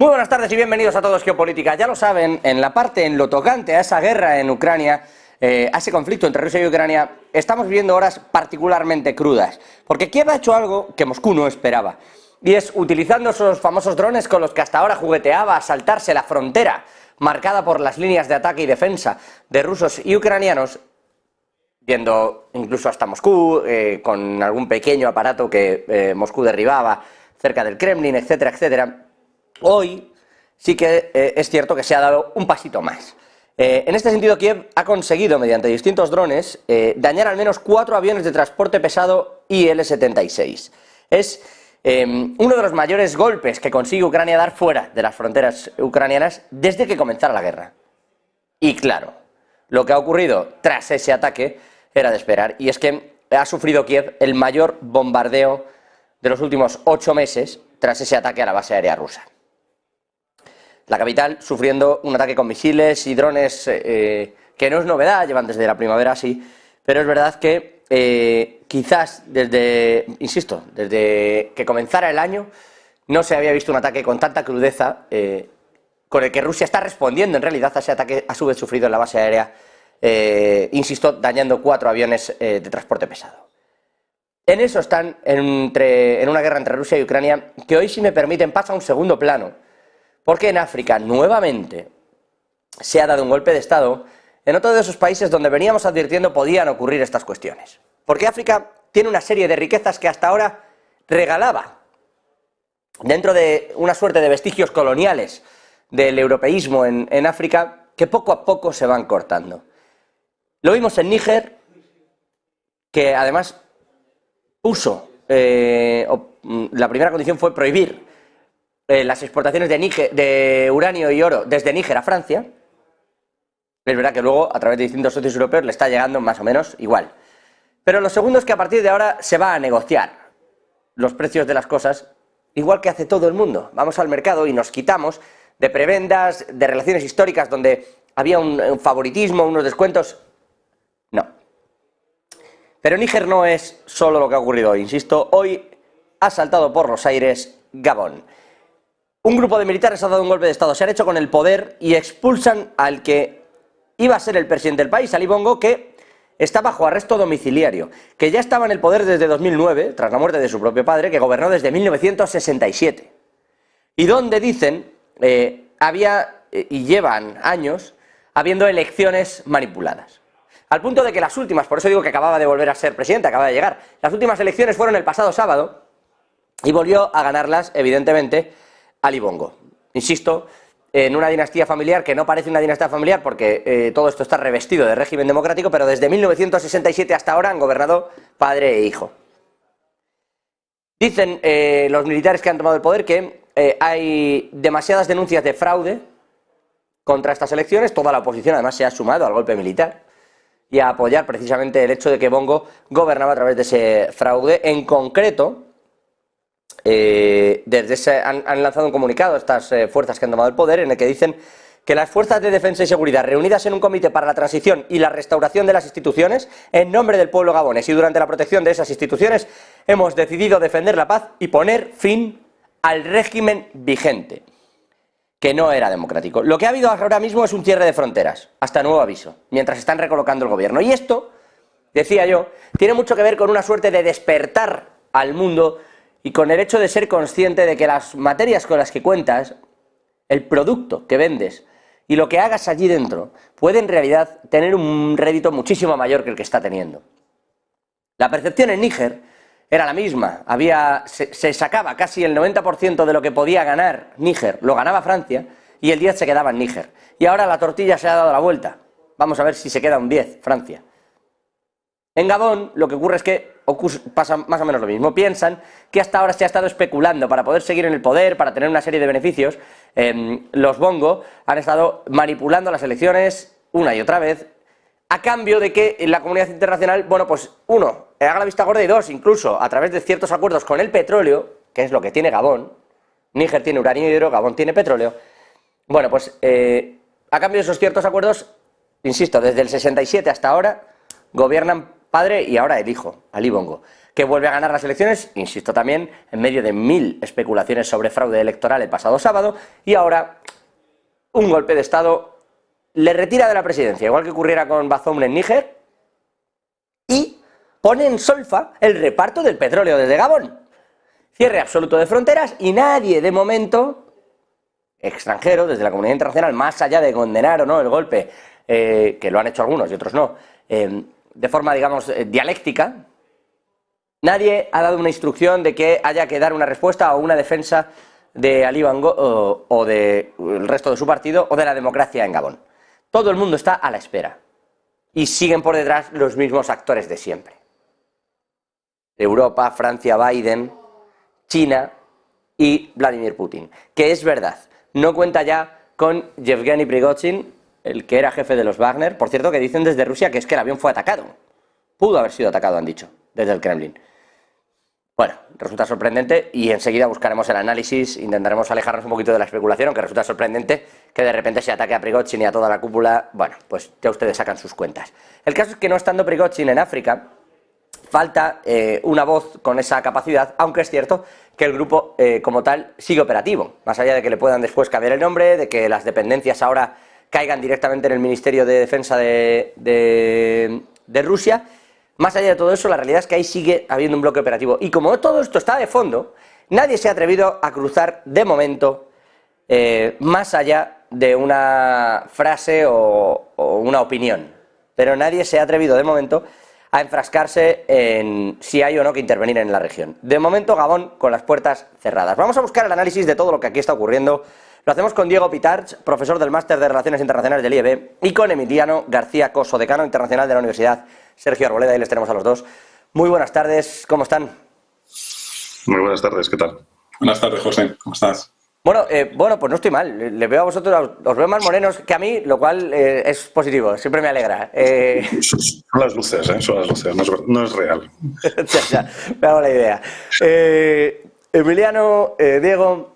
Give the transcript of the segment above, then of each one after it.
Muy buenas tardes y bienvenidos a Todos Geopolítica. Ya lo saben, en lo tocante a esa guerra en Ucrania, a ese conflicto entre Rusia y Ucrania, estamos viviendo horas particularmente crudas, porque Kiev ha hecho algo que Moscú no esperaba, y es, utilizando esos famosos drones con los que hasta ahora jugueteaba a saltarse la frontera marcada por las líneas de ataque y defensa de rusos y ucranianos, yendo incluso hasta Moscú, con algún pequeño aparato que Moscú derribaba cerca del Kremlin, etcétera, etcétera. Hoy sí que es cierto que se ha dado un pasito más. En este sentido, Kiev ha conseguido, mediante distintos drones, dañar al menos 4 aviones de transporte pesado Il-76. Es uno de los mayores golpes que consigue Ucrania dar fuera de las fronteras ucranianas desde que comenzara la guerra. Y claro, lo que ha ocurrido tras ese ataque era de esperar, y es que ha sufrido Kiev el mayor bombardeo de los últimos 8 meses tras ese ataque a la base aérea rusa. La capital sufriendo un ataque con misiles y drones que no es novedad, llevan desde la primavera así, pero es verdad que quizás desde que comenzara el año no se había visto un ataque con tanta crudeza, con el que Rusia está respondiendo en realidad a ese ataque a su vez sufrido en la base aérea, dañando 4 aviones de transporte pesado. En eso están, en una guerra entre Rusia y Ucrania, que hoy, si me permiten, pasa a un segundo plano, porque en África nuevamente se ha dado un golpe de Estado en otro de esos países donde veníamos advirtiendo podían ocurrir estas cuestiones. Porque África tiene una serie de riquezas que hasta ahora regalaba dentro de una suerte de vestigios coloniales del europeísmo en África, que poco a poco se van cortando. Lo vimos en Níger, que además puso, la primera condición fue prohibir las exportaciones de uranio y oro desde Níger a Francia. Es verdad que luego, a través de distintos socios europeos, le está llegando más o menos igual. Pero lo segundo es que a partir de ahora se va a negociar los precios de las cosas, igual que hace todo el mundo. Vamos al mercado y nos quitamos de prebendas, de relaciones históricas donde había un favoritismo, unos descuentos. No. Pero Níger no es solo lo que ha ocurrido hoy, insisto. Hoy ha saltado por los aires Gabón. Un grupo de militares ha dado un golpe de Estado, se han hecho con el poder y expulsan al que iba a ser el presidente del país, Ali Bongo, que está bajo arresto domiciliario, que ya estaba en el poder desde 2009, tras la muerte de su propio padre, que gobernó desde 1967. Y donde dicen, había y llevan años habiendo elecciones manipuladas. Al punto de que las últimas, por eso digo que acababa de volver a ser presidente, acaba de llegar, las últimas elecciones fueron el pasado sábado y volvió a ganarlas, evidentemente, Ali Bongo. Insisto, en una dinastía familiar que no parece una dinastía familiar porque todo esto está revestido de régimen democrático, pero desde 1967 hasta ahora han gobernado padre e hijo. Dicen los militares que han tomado el poder que hay demasiadas denuncias de fraude contra estas elecciones. Toda la oposición además se ha sumado al golpe militar y a apoyar precisamente el hecho de que Bongo gobernaba a través de ese fraude. En concreto, han lanzado un comunicado estas fuerzas que han tomado el poder, en el que dicen que las fuerzas de defensa y seguridad reunidas en un comité para la transición y la restauración de las instituciones en nombre del pueblo gabonés y durante la protección de esas instituciones hemos decidido defender la paz y poner fin al régimen vigente, que no era democrático. Lo que ha habido ahora mismo es un cierre de fronteras, hasta nuevo aviso, mientras están recolocando el gobierno. Y esto, decía yo, tiene mucho que ver con una suerte de despertar al mundo y con el hecho de ser consciente de que las materias con las que cuentas, el producto que vendes y lo que hagas allí dentro, puede en realidad tener un rédito muchísimo mayor que el que está teniendo. La percepción en Níger era la misma. Se sacaba casi el 90% de lo que podía ganar Níger, lo ganaba Francia, y el 10 se quedaba en Níger. Y ahora la tortilla se ha dado la vuelta. Vamos a ver si se queda un 10 Francia. En Gabón lo que ocurre es que pasa más o menos lo mismo. Piensan que hasta ahora se ha estado especulando para poder seguir en el poder, para tener una serie de beneficios. Los Bongo han estado manipulando las elecciones una y otra vez, a cambio de que la comunidad internacional, bueno, pues uno, haga la vista gorda, y dos, incluso a través de ciertos acuerdos con el petróleo, que es lo que tiene Gabón. Níger tiene uranio y oro, Gabón tiene petróleo. Bueno, pues a cambio de esos ciertos acuerdos, insisto, desde el 67 hasta ahora, gobiernan padre y ahora el hijo, Ali Bongo, que vuelve a ganar las elecciones, insisto también, en medio de 1000 especulaciones sobre fraude electoral el pasado sábado, y ahora un golpe de Estado le retira de la presidencia, igual que ocurriera con Bazoum en Níger, y pone en solfa el reparto del petróleo desde Gabón. Cierre absoluto de fronteras y nadie, de momento, extranjero, desde la comunidad internacional, más allá de condenar o no el golpe, que lo han hecho algunos y otros no, de forma, digamos, dialéctica, nadie ha dado una instrucción de que haya que dar una respuesta o una defensa de Ali Bongo o del resto de su partido o de la democracia en Gabón. Todo el mundo está a la espera y siguen por detrás los mismos actores de siempre. Europa, Francia, Biden, China y Vladimir Putin, que es verdad, no cuenta ya con Yevgeny Prigozhin, el que era jefe de los Wagner, por cierto, que dicen desde Rusia que es que el avión fue atacado. Pudo haber sido atacado, han dicho, desde el Kremlin. Bueno, resulta sorprendente y enseguida buscaremos el análisis, intentaremos alejarnos un poquito de la especulación, aunque resulta sorprendente que de repente se ataque a Prigozhin y a toda la cúpula. Bueno, pues ya ustedes sacan sus cuentas. El caso es que no estando Prigozhin en África, falta una voz con esa capacidad, aunque es cierto que el grupo como tal sigue operativo, más allá de que le puedan después cambiar el nombre, de que las dependencias ahora caigan directamente en el Ministerio de Defensa de Rusia. Más allá de todo eso, la realidad es que ahí sigue habiendo un bloque operativo. Y como todo esto está de fondo, nadie se ha atrevido a cruzar de momento más allá de una frase o una opinión. Pero nadie se ha atrevido de momento a enfrascarse en si hay o no que intervenir en la región. De momento, Gabón con las puertas cerradas. Vamos a buscar el análisis de todo lo que aquí está ocurriendo. Lo hacemos con Diego Pitarch, profesor del Máster de Relaciones Internacionales del IEB, y con Emiliano García Coso, decano internacional de la Universidad Sergio Arboleda. Ahí les tenemos a los dos. Muy buenas tardes, ¿cómo están? Muy buenas tardes, ¿qué tal? Buenas tardes, José, ¿cómo estás? Bueno, pues no estoy mal. Les veo a vosotros, os veo más morenos que a mí, lo cual es positivo, siempre me alegra. Son las luces, son las luces, no es real. Ya, me hago la idea. Emiliano, Diego,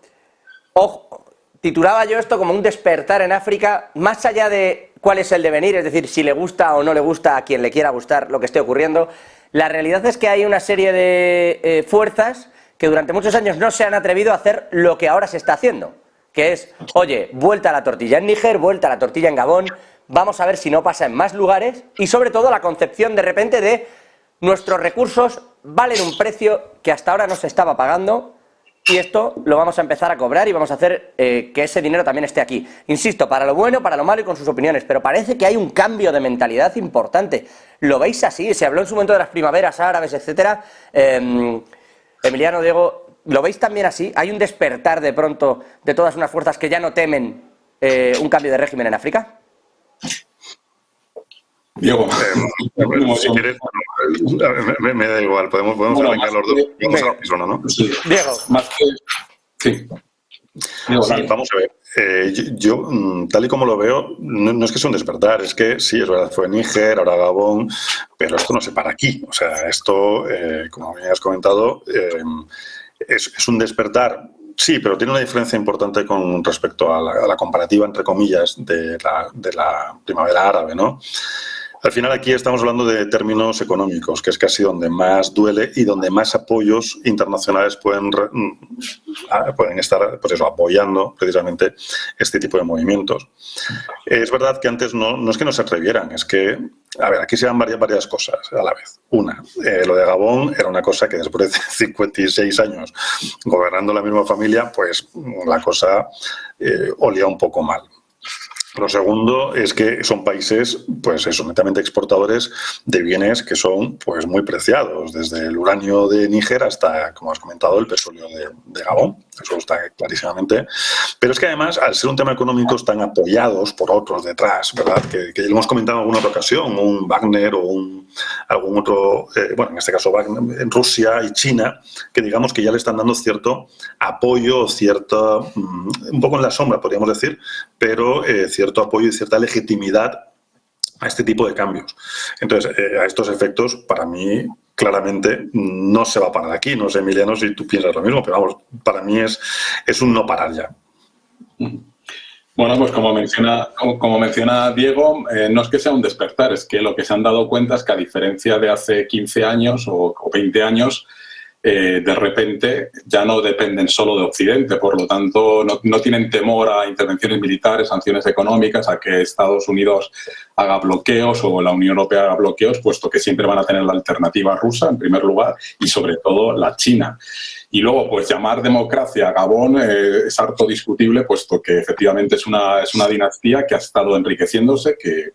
ojo, titulaba yo esto como un despertar en África, más allá de cuál es el devenir, es decir, si le gusta o no le gusta a quien le quiera gustar lo que esté ocurriendo. La realidad es que hay una serie de fuerzas que durante muchos años no se han atrevido a hacer lo que ahora se está haciendo, que es, oye, vuelta a la tortilla en Níger, vuelta a la tortilla en Gabón, vamos a ver si no pasa en más lugares, y sobre todo la concepción de repente de nuestros recursos valen un precio que hasta ahora no se estaba pagando, y esto lo vamos a empezar a cobrar y vamos a hacer que ese dinero también esté aquí. Insisto, para lo bueno, para lo malo y con sus opiniones, pero parece que hay un cambio de mentalidad importante. ¿Lo veis así? Se habló en su momento de las primaveras árabes, etcétera. Emiliano, Diego, ¿lo veis también así? ¿Hay un despertar de pronto de todas unas fuerzas que ya no temen un cambio de régimen en África? Diego, si quieres, me da igual, podemos arrancar los dos. Vamos a la persona, ¿no? Sí. Diego. Más que... Sí. Diego, sí, vamos a ver. Yo, tal y como lo veo, no es que sea un despertar, es que sí, es verdad, fue Níger, ahora Gabón, pero esto no se para aquí. O sea, esto, como bien has comentado, es un despertar. Sí, pero tiene una diferencia importante con respecto a la comparativa, entre comillas, de la primavera árabe, ¿no? Al final aquí estamos hablando de términos económicos, que es casi donde más duele y donde más apoyos internacionales pueden estar, pues eso, apoyando precisamente este tipo de movimientos. Es verdad que antes no es que no se atrevieran, es que, a ver, aquí se dan varias cosas a la vez. Una, lo de Gabón era una cosa que después de 56 años gobernando la misma familia, pues la cosa olía un poco mal. Lo segundo es que son países, pues eso, netamente exportadores de bienes que son, pues, muy preciados, desde el uranio de Níger hasta, como has comentado, el petróleo de Gabón. Eso está clarísimamente. Pero es que además, al ser un tema económico, están apoyados por otros detrás, ¿verdad? Que ya lo hemos comentado en alguna otra ocasión, un Wagner o algún otro, bueno, en este caso Wagner, en Rusia y China, que digamos que ya le están dando cierto apoyo, cierto, un poco en la sombra, podríamos decir, pero cierto apoyo y cierta legitimidad a este tipo de cambios. Entonces, a estos efectos, para mí, claramente no se va a parar aquí. No sé, Emiliano, si tú piensas lo mismo, pero vamos, para mí es un no parar ya. Bueno, pues como menciona Diego, no es que sea un despertar, es que lo que se han dado cuenta es que a diferencia de hace 15 años o 20 años, de repente ya no dependen solo de Occidente, por lo tanto no tienen temor a intervenciones militares, sanciones económicas, a que Estados Unidos haga bloqueos o la Unión Europea haga bloqueos, puesto que siempre van a tener la alternativa rusa en primer lugar y sobre todo la China. Y luego, pues llamar democracia a Gabón es harto discutible, puesto que efectivamente es una dinastía que ha estado enriqueciéndose, que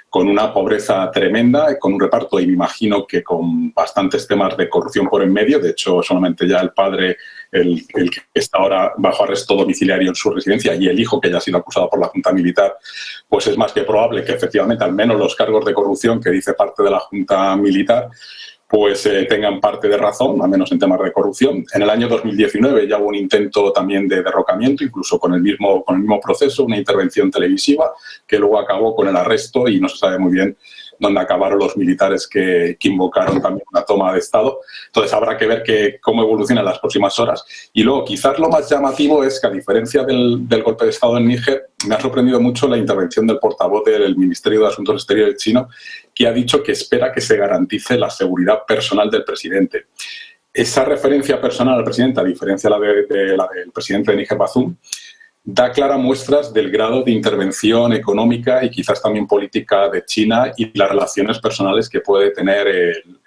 con una pobreza tremenda, con un reparto, y me imagino que con bastantes temas de corrupción por en medio. De hecho, solamente ya el padre, el que está ahora bajo arresto domiciliario en su residencia, y el hijo, que ya ha sido acusado por la Junta Militar, pues es más que probable que efectivamente al menos los cargos de corrupción que dice parte de la Junta Militar pues tengan parte de razón, al menos en temas de corrupción. En el año 2019 ya hubo un intento también de derrocamiento, incluso con el mismo proceso, una intervención televisiva, que luego acabó con el arresto y no se sabe muy bien dónde acabaron los militares que invocaron también una toma de Estado. Entonces habrá que ver cómo evoluciona en las próximas horas. Y luego, quizás lo más llamativo es que, a diferencia del golpe de Estado en Níger, me ha sorprendido mucho la intervención del portavoz del Ministerio de Asuntos Exteriores chino, que ha dicho que espera que se garantice la seguridad personal del presidente. Esa referencia personal al presidente, a diferencia de la del presidente de Níger, Bazoum, da claras muestras del grado de intervención económica y quizás también política de China y las relaciones personales que puede tener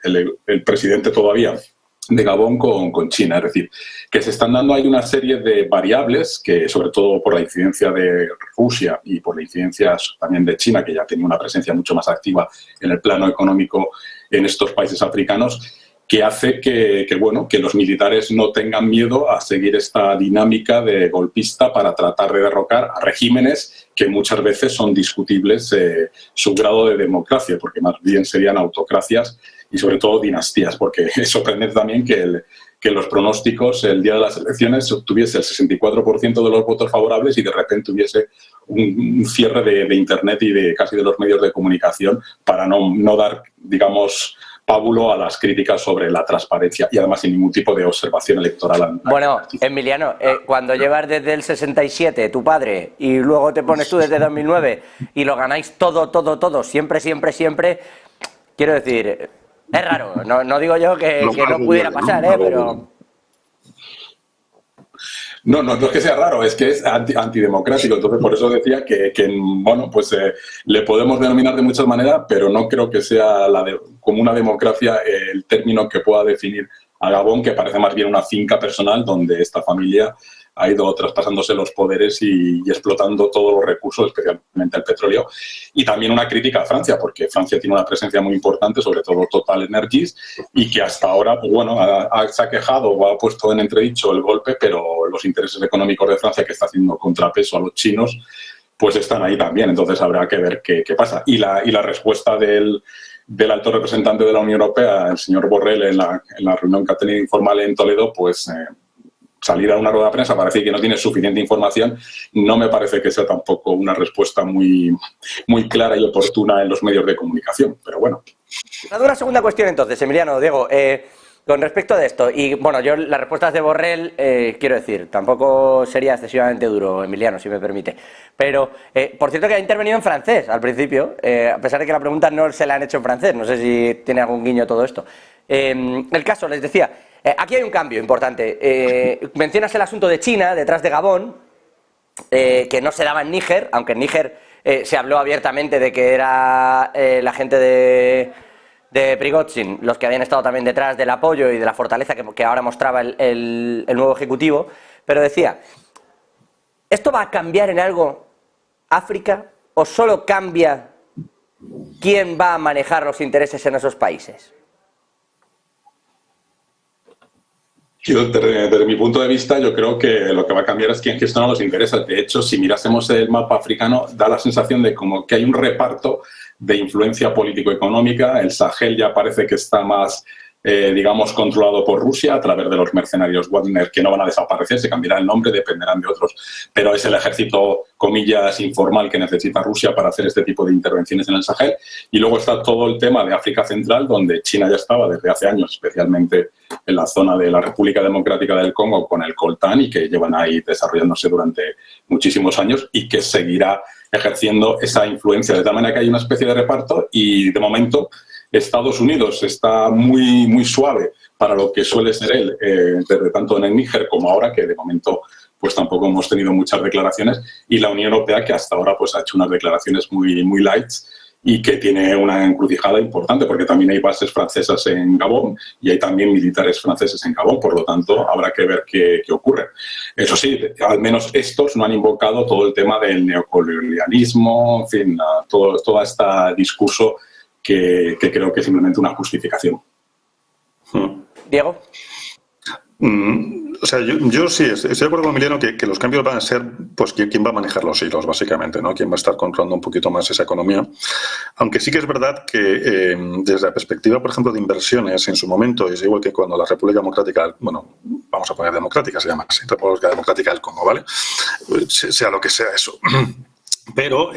el presidente todavía de Gabón con China. Es decir, que se están dando ahí una serie de variables que, sobre todo por la incidencia de Rusia y por la incidencia también de China, que ya tenía una presencia mucho más activa en el plano económico en estos países africanos, que hace que los militares no tengan miedo a seguir esta dinámica de golpista para tratar de derrocar a regímenes que muchas veces son discutibles su grado de democracia, porque más bien serían autocracias y sobre todo dinastías, porque es sorprendente también que los pronósticos el día de las elecciones obtuviese el 64% de los votos favorables y de repente hubiese un cierre de Internet y de casi de los medios de comunicación para no dar, digamos, pábulo a las críticas sobre la transparencia y además sin ningún tipo de observación electoral. Bueno, Emiliano, cuando llevas desde el 67 tu padre y luego te pones tú desde 2009 y lo ganáis todo, siempre, quiero decir, es raro. No digo yo que no pudiera pasar, pero... No es que sea raro, es que es antidemocrático. Entonces, por eso decía que le podemos denominar de muchas maneras, pero no creo que sea como una democracia el término que pueda definir a Gabón, que parece más bien una finca personal donde esta familia ha ido traspasándose los poderes y explotando todos los recursos, especialmente el petróleo. Y también una crítica a Francia, porque Francia tiene una presencia muy importante, sobre todo Total Energies, y que hasta ahora se ha quejado o ha puesto en entredicho el golpe, pero los intereses económicos de Francia, que está haciendo contrapeso a los chinos, pues están ahí también. Entonces habrá que ver qué pasa. Y la respuesta del alto representante de la Unión Europea, el señor Borrell, en la reunión que ha tenido informal en Toledo, pues... salir a una rueda de prensa para decir que no tiene suficiente información, no me parece que sea tampoco una respuesta muy clara y oportuna en los medios de comunicación, pero bueno. Una segunda cuestión entonces, Emiliano, Diego, con respecto de esto, y bueno, yo las respuestas de Borrell, quiero decir, tampoco sería excesivamente duro, Emiliano, si me permite, pero por cierto que ha intervenido en francés al principio, a pesar de que la pregunta no se la han hecho en francés, no sé si tiene algún guiño todo esto. El caso, les decía, aquí hay un cambio importante. Mencionas el asunto de China detrás de Gabón, que no se daba en Níger, aunque en Níger se habló abiertamente de que era la gente de Prigozhin los que habían estado también detrás del apoyo y de la fortaleza que ahora mostraba el nuevo ejecutivo. Pero decía, ¿esto va a cambiar en algo África o solo cambia quién va a manejar los intereses en esos países? Desde mi punto de vista, yo creo que lo que va a cambiar es quién gestiona los intereses. De hecho, si mirásemos el mapa africano, da la sensación de como que hay un reparto de influencia político-económica. El Sahel ya parece que está más digamos, controlado por Rusia a través de los mercenarios Wagner, que no van a desaparecer, se cambiará el nombre, dependerán de otros, pero es el ejército, comillas, informal que necesita Rusia para hacer este tipo de intervenciones en el Sahel. Y luego está todo el tema de África Central, donde China ya estaba desde hace años, especialmente en la zona de la República Democrática del Congo con el coltán, y que llevan ahí desarrollándose durante muchísimos años y que seguirá ejerciendo esa influencia. De tal manera que hay una especie de reparto y, de momento, Estados Unidos está muy, muy suave para lo que suele ser él, desde tanto en el Níger como ahora, que de momento pues tampoco hemos tenido muchas declaraciones, y la Unión Europea, que hasta ahora pues ha hecho unas declaraciones muy, muy light y que tiene una encrucijada importante, porque también hay bases francesas en Gabón y hay también militares franceses en Gabón, por lo tanto habrá que ver qué ocurre. Eso sí, al menos estos no han invocado todo el tema del neocolonialismo, en fin, todo este discurso que creo que es simplemente una justificación. Diego. O sea, yo sí estoy de acuerdo con Emiliano que los cambios van a ser, pues, quién va a manejar los hilos, básicamente, ¿no? Quién va a estar controlando un poquito más esa economía. Aunque sí que es verdad que desde la perspectiva, por ejemplo, de inversiones, en su momento, es igual que cuando la República Democrática, bueno, vamos a poner democrática, se llama así, República Democrática del Congo, ¿vale? Sea lo que sea eso. Pero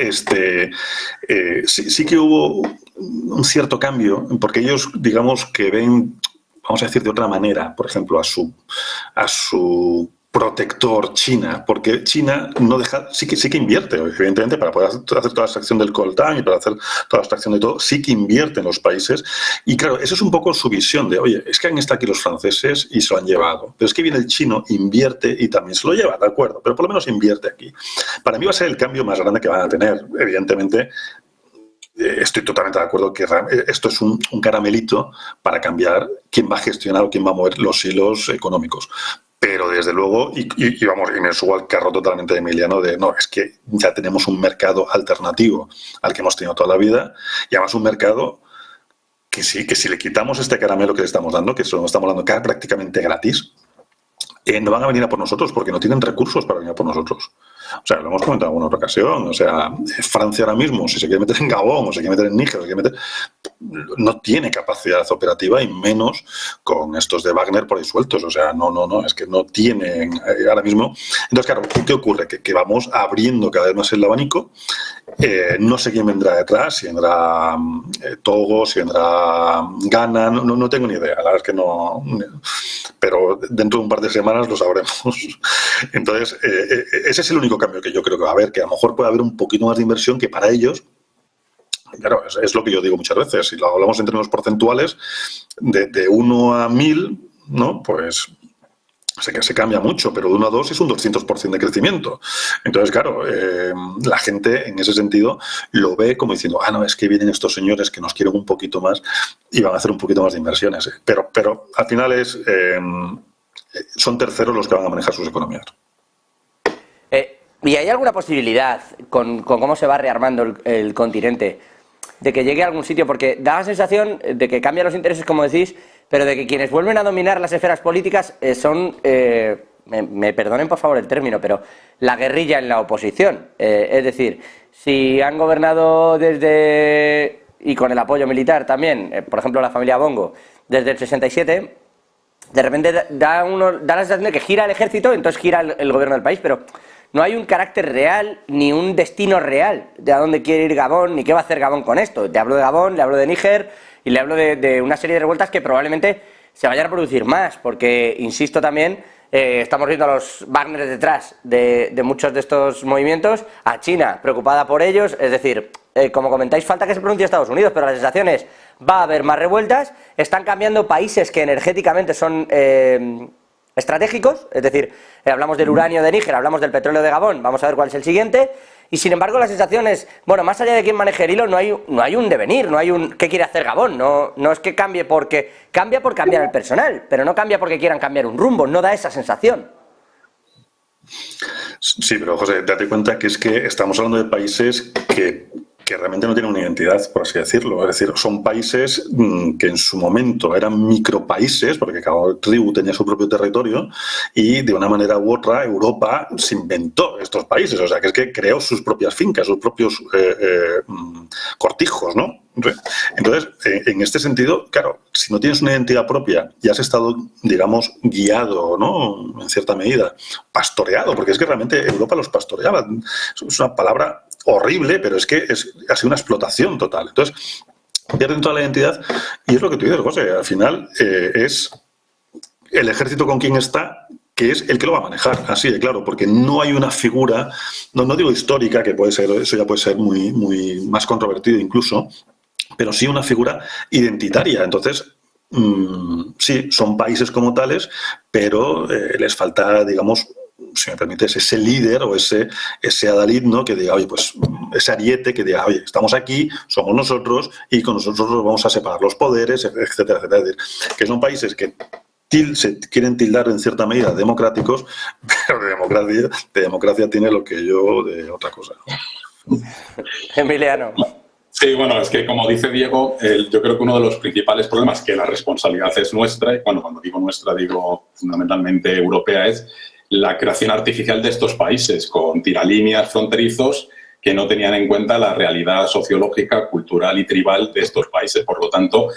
sí que hubo un cierto cambio, porque ellos, digamos, que ven, vamos a decir de otra manera, por ejemplo, a su protector China, porque China no deja, sí que invierte, evidentemente, para poder hacer toda la extracción del coltán y para hacer toda la extracción de todo, sí que invierte en los países. Y claro, eso es un poco su visión de, oye, es que han estado aquí los franceses y se lo han llevado, pero es que viene el chino, invierte y también se lo lleva, de acuerdo, pero por lo menos invierte aquí. Para mí va a ser el cambio más grande que van a tener, evidentemente. Estoy totalmente de acuerdo que esto es un caramelito para cambiar quién va a gestionar o quién va a mover los hilos económicos. Pero desde luego, y vamos, y me subo al carro totalmente de Emiliano de, no, es que ya tenemos un mercado alternativo al que hemos tenido toda la vida, y además un mercado que sí, que si le quitamos este caramelo que le estamos dando, que se lo estamos dando prácticamente gratis, no van a venir a por nosotros porque no tienen recursos para venir a por nosotros. O sea, lo hemos comentado en alguna otra ocasión. O sea, Francia ahora mismo, si se quiere meter en Gabón o se quiere meter en Níger, no tiene capacidad operativa, y menos con estos de Wagner por ahí sueltos. O sea, no, es que no tienen ahora mismo. Entonces, claro, ¿qué ocurre? Que vamos abriendo cada vez más el abanico. No sé quién vendrá detrás, si vendrá Togo, si vendrá Ghana, no tengo ni idea. La verdad es que no. Pero dentro de un par de semanas lo sabremos. Entonces, ese es el único cambio que yo creo que va a haber, que a lo mejor puede haber un poquito más de inversión, que para ellos, claro, es lo que yo digo muchas veces, si lo hablamos en términos porcentuales, de 1 a 1000, ¿no? Pues sé que se cambia mucho, pero de 1 a 2 es un 200% de crecimiento. Entonces, claro, la gente en ese sentido lo ve como diciendo, no, es que vienen estos señores que nos quieren un poquito más y van a hacer un poquito más de inversiones. Pero al final son terceros los que van a manejar sus economías. ¿Y hay alguna posibilidad, con cómo se va rearmando el continente, de que llegue a algún sitio? Porque da la sensación de que cambian los intereses, como decís, pero de que quienes vuelven a dominar las esferas políticas son, me perdonen por favor el término, pero la guerrilla en la oposición. Es decir, si han gobernado desde, y con el apoyo militar también, por ejemplo la familia Bongo, desde el 67, de repente da la sensación de que gira el ejército, entonces gira el gobierno del país, pero no hay un carácter real ni un destino real de a dónde quiere ir Gabón ni qué va a hacer Gabón con esto. Te hablo de Gabón, le hablo de Níger y le hablo de una serie de revueltas que probablemente se vayan a producir más, porque, insisto también, estamos viendo a los Wagner detrás de muchos de estos movimientos, a China preocupada por ellos, es decir, como comentáis, falta que se pronuncie Estados Unidos, pero la sensación es, va a haber más revueltas, están cambiando países que energéticamente son estratégicos, es decir, hablamos del uranio de Níger, hablamos del petróleo de Gabón, vamos a ver cuál es el siguiente, y sin embargo la sensación es, bueno, más allá de quién maneje el hilo, no hay un devenir, no hay un qué quiere hacer Gabón, no es que cambie porque cambia por cambiar el personal, pero no cambia porque quieran cambiar un rumbo, no da esa sensación. Sí, pero José, date cuenta que es que estamos hablando de países que que realmente no tienen una identidad, por así decirlo. Es decir, son países que en su momento eran micropaíses, porque cada tribu tenía su propio territorio, y de una manera u otra Europa se inventó estos países. O sea, que es que creó sus propias fincas, sus propios cortijos, ¿no? Entonces, en este sentido, claro, si no tienes una identidad propia y has estado, digamos, guiado, ¿no?, en cierta medida, pastoreado, porque es que realmente Europa los pastoreaba. Es una palabra horrible, pero es que ha sido una explotación total. Entonces, pierden toda la identidad y es lo que tú dices, José. Al final es el ejército con quien está, que es el que lo va a manejar, así de claro, porque no hay una figura, no digo histórica, que puede ser, eso ya puede ser muy, muy más controvertido incluso, pero sí una figura identitaria. Entonces, sí, son países como tales, pero les falta, digamos, si me permites, ese líder o ese adalid, ¿no?, que diga, oye, pues ese ariete que diga, oye, estamos aquí, somos nosotros y con nosotros nos vamos a separar los poderes, etcétera, etcétera. Es decir, que son países que se quieren tildar en cierta medida democráticos, pero de democracia tiene lo que yo de otra cosa, ¿no? Emiliano. Sí, bueno, es que como dice Diego, yo creo que uno de los principales problemas, que la responsabilidad es nuestra, y cuando digo nuestra digo fundamentalmente europea, es la creación artificial de estos países, con tiralíneas fronterizos que no tenían en cuenta la realidad sociológica, cultural y tribal de estos países. Por lo tanto,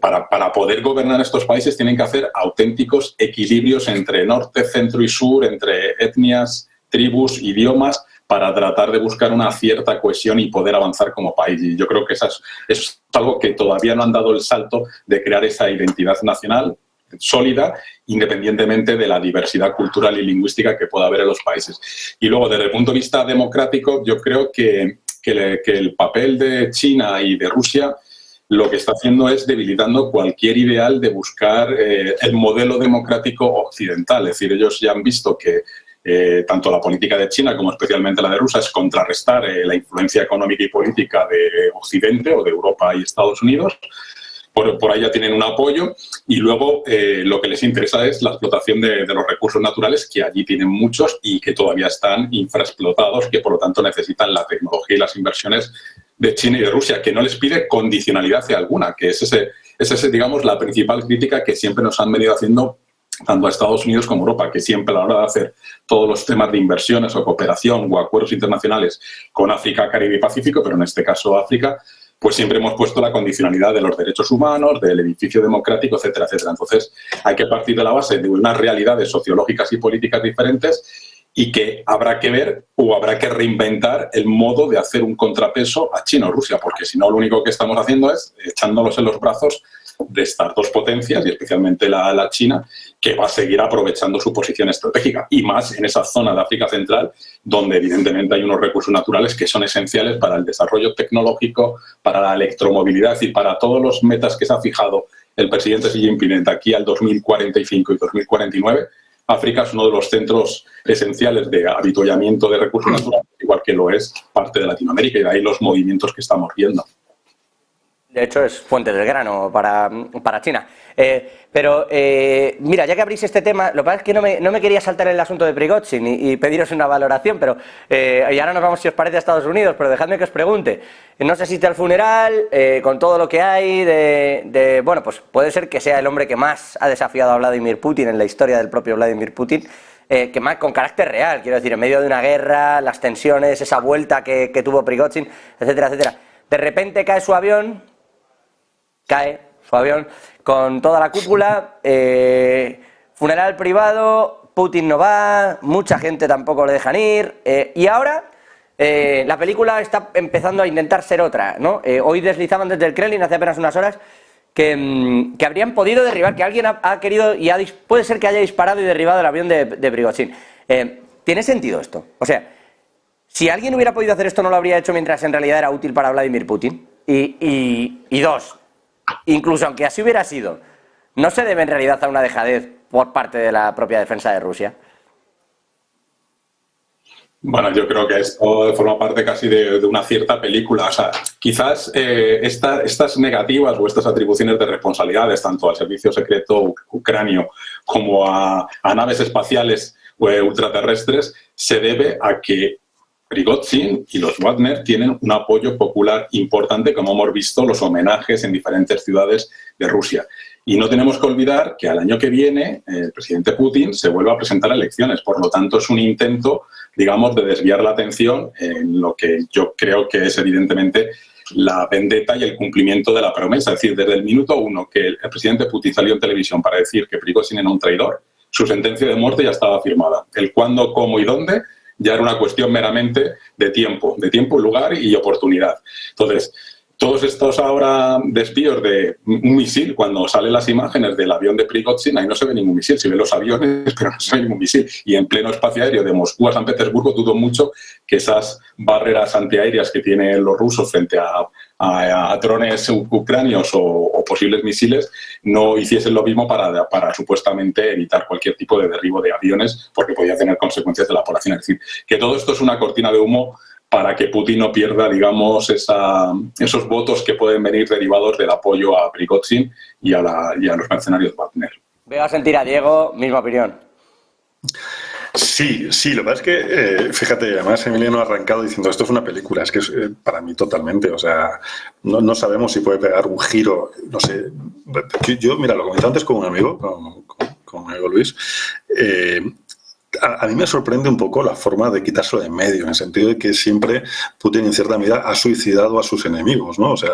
para poder gobernar estos países tienen que hacer auténticos equilibrios entre norte, centro y sur, entre etnias, tribus, idiomas, para tratar de buscar una cierta cohesión y poder avanzar como país. Y yo creo que eso es algo que todavía no han dado el salto de crear esa identidad nacional sólida, independientemente de la diversidad cultural y lingüística que pueda haber en los países. Y luego, desde el punto de vista democrático, yo creo que el papel de China y de Rusia lo que está haciendo es debilitando cualquier ideal de buscar el modelo democrático occidental. Es decir, ellos ya han visto que tanto la política de China como especialmente la de Rusia es contrarrestar la influencia económica y política de Occidente o de Europa y Estados Unidos. Por ahí ya tienen un apoyo y luego lo que les interesa es la explotación de los recursos naturales, que allí tienen muchos y que todavía están infraexplotados, que por lo tanto necesitan la tecnología y las inversiones de China y de Rusia, que no les pide condicionalidad alguna, que es ese, digamos, la principal crítica que siempre nos han venido haciendo tanto a Estados Unidos como a Europa, que siempre a la hora de hacer todos los temas de inversiones o cooperación o acuerdos internacionales con África, Caribe y Pacífico, pero en este caso África, pues siempre hemos puesto la condicionalidad de los derechos humanos, del edificio democrático, etcétera, etcétera. Entonces, hay que partir de la base de unas realidades sociológicas y políticas diferentes y que habrá que ver o habrá que reinventar el modo de hacer un contrapeso a China o Rusia, porque si no, lo único que estamos haciendo es echándolos en los brazos de estas dos potencias, y especialmente la China, que va a seguir aprovechando su posición estratégica, y más en esa zona de África Central, donde evidentemente hay unos recursos naturales que son esenciales para el desarrollo tecnológico, para la electromovilidad y para todos los metas que se ha fijado el presidente Xi Jinping de aquí al 2045 y 2049. África es uno de los centros esenciales de avituallamiento de recursos naturales, igual que lo es parte de Latinoamérica, y de ahí los movimientos que estamos viendo. De hecho, es fuente del grano para China. Pero, mira, ya que abrís este tema, lo que pasa es que no me quería saltar el asunto de Prigozhin y pediros una valoración, pero y ahora nos vamos, si os parece, a Estados Unidos, pero dejadme que os pregunte. No se asiste al funeral, con todo lo que hay bueno, pues puede ser que sea el hombre que más ha desafiado a Vladimir Putin en la historia del propio Vladimir Putin, que más con carácter real, quiero decir, en medio de una guerra, las tensiones, esa vuelta que tuvo Prigozhin, etcétera, etcétera. De repente cae su avión con toda la cúpula, funeral privado, Putin no va, mucha gente tampoco le dejan ir, y ahora la película está empezando a intentar ser otra, ¿no? Hoy deslizaban desde el Kremlin hace apenas unas horas que habrían podido derribar, que alguien ha querido y puede ser que haya disparado y derribado el avión de Prigozhin. ¿Tiene sentido esto? O sea, si alguien hubiera podido hacer esto, no lo habría hecho mientras en realidad era útil para Vladimir Putin. Y dos, incluso aunque así hubiera sido, ¿no se debe en realidad a una dejadez por parte de la propia defensa de Rusia? Bueno, yo creo que esto forma parte casi de una cierta película. O sea, quizás estas negativas o estas atribuciones de responsabilidades, tanto al servicio secreto ucranio como a naves espaciales ultraterrestres, se debe a que Prigozhin y los Wagner tienen un apoyo popular importante, como hemos visto los homenajes en diferentes ciudades de Rusia. Y no tenemos que olvidar que al año que viene el presidente Putin se vuelve a presentar a elecciones. Por lo tanto, es un intento, digamos, de desviar la atención en lo que yo creo que es evidentemente la vendetta y el cumplimiento de la promesa. Es decir, desde el minuto 1 que el presidente Putin salió en televisión para decir que Prigozhin era un traidor, su sentencia de muerte ya estaba firmada. El cuándo, cómo y dónde ya era una cuestión meramente de tiempo, lugar y oportunidad. Entonces, todos estos ahora desvíos de un misil, cuando salen las imágenes del avión de Prigozhin, ahí no se ve ningún misil, se ven los aviones, pero no se ve ningún misil. Y en pleno espacio aéreo de Moscú a San Petersburgo, dudo mucho que esas barreras antiaéreas que tienen los rusos frente a drones ucranianos o posibles misiles no hiciesen lo mismo para supuestamente evitar cualquier tipo de derribo de aviones, porque podía tener consecuencias de la población. Es decir, que todo esto es una cortina de humo para que Putin no pierda, digamos, esos votos que pueden venir derivados del apoyo a Prigozhin y a los mercenarios Wagner. Veo a sentir a Diego, misma opinión. Sí, lo que pasa es que, fíjate, además Emiliano ha arrancado diciendo esto es una película, es que es, para mí totalmente, o sea, no sabemos si puede pegar un giro, no sé. Yo mira, lo comenté antes con un amigo, con un amigo Luis, a mí me sorprende un poco la forma de quitárselo de en medio, en el sentido de que siempre Putin en cierta medida ha suicidado a sus enemigos, ¿no? O sea,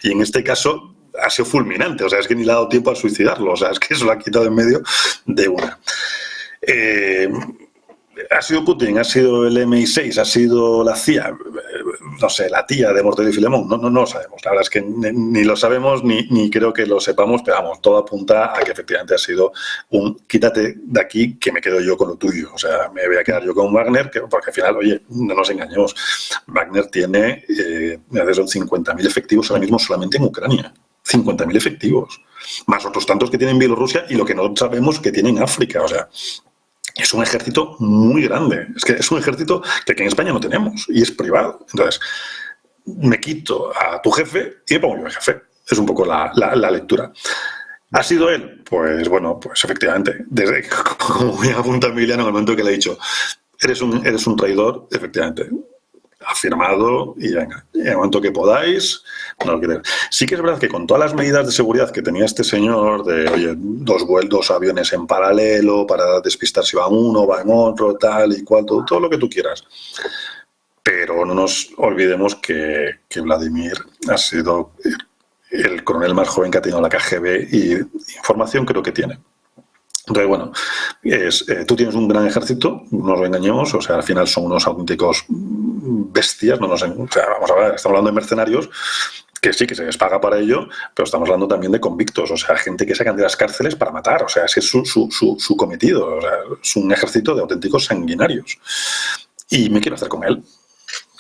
y en este caso ha sido fulminante, o sea, es que ni le ha dado tiempo a suicidarlo, o sea, es que eso lo ha quitado de en medio de una. ¿Ha sido Putin? ¿Ha sido el MI6? ¿Ha sido la CIA? No sé, la tía de Mortadelo y Filemón. No lo sabemos. La verdad es que ni lo sabemos ni creo que lo sepamos, pero vamos, todo apunta a que efectivamente ha sido un quítate de aquí que me quedo yo con lo tuyo. O sea, me voy a quedar yo con Wagner, porque al final, oye, no nos engañemos. Wagner tiene, son 50.000 efectivos ahora mismo solamente en Ucrania. 50.000 efectivos. Más otros tantos que tiene en Bielorrusia y lo que no sabemos que tiene en África. O sea, es un ejército muy grande. Es que es un ejército que aquí en España no tenemos y es privado. Entonces, me quito a tu jefe y me pongo yo de jefe. Es un poco la lectura. ¿Ha sido él? Pues bueno, pues efectivamente. Desde, como me apunta Emiliano en el momento que le he dicho, eres un traidor, efectivamente. Ha firmado y venga, en el momento que podáis, no lo queréis. Sí que es verdad que con todas las medidas de seguridad que tenía este señor, de oye, dos aviones en paralelo para despistar si va uno, va en otro, tal y cual, todo lo que tú quieras. Pero no nos olvidemos que Vladimir ha sido el coronel más joven que ha tenido la KGB y información creo que tiene. Entonces, bueno, tú tienes un gran ejército, no nos engañemos, o sea, al final son unos auténticos bestias, o sea, vamos a ver, estamos hablando de mercenarios, que sí, que se les paga para ello, pero estamos hablando también de convictos, o sea, gente que sacan de las cárceles para matar, o sea, ese es su cometido, o sea, es un ejército de auténticos sanguinarios. Y me quiero hacer con él.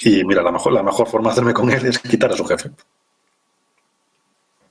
Y mira, la mejor forma de hacerme con él es quitar a su jefe.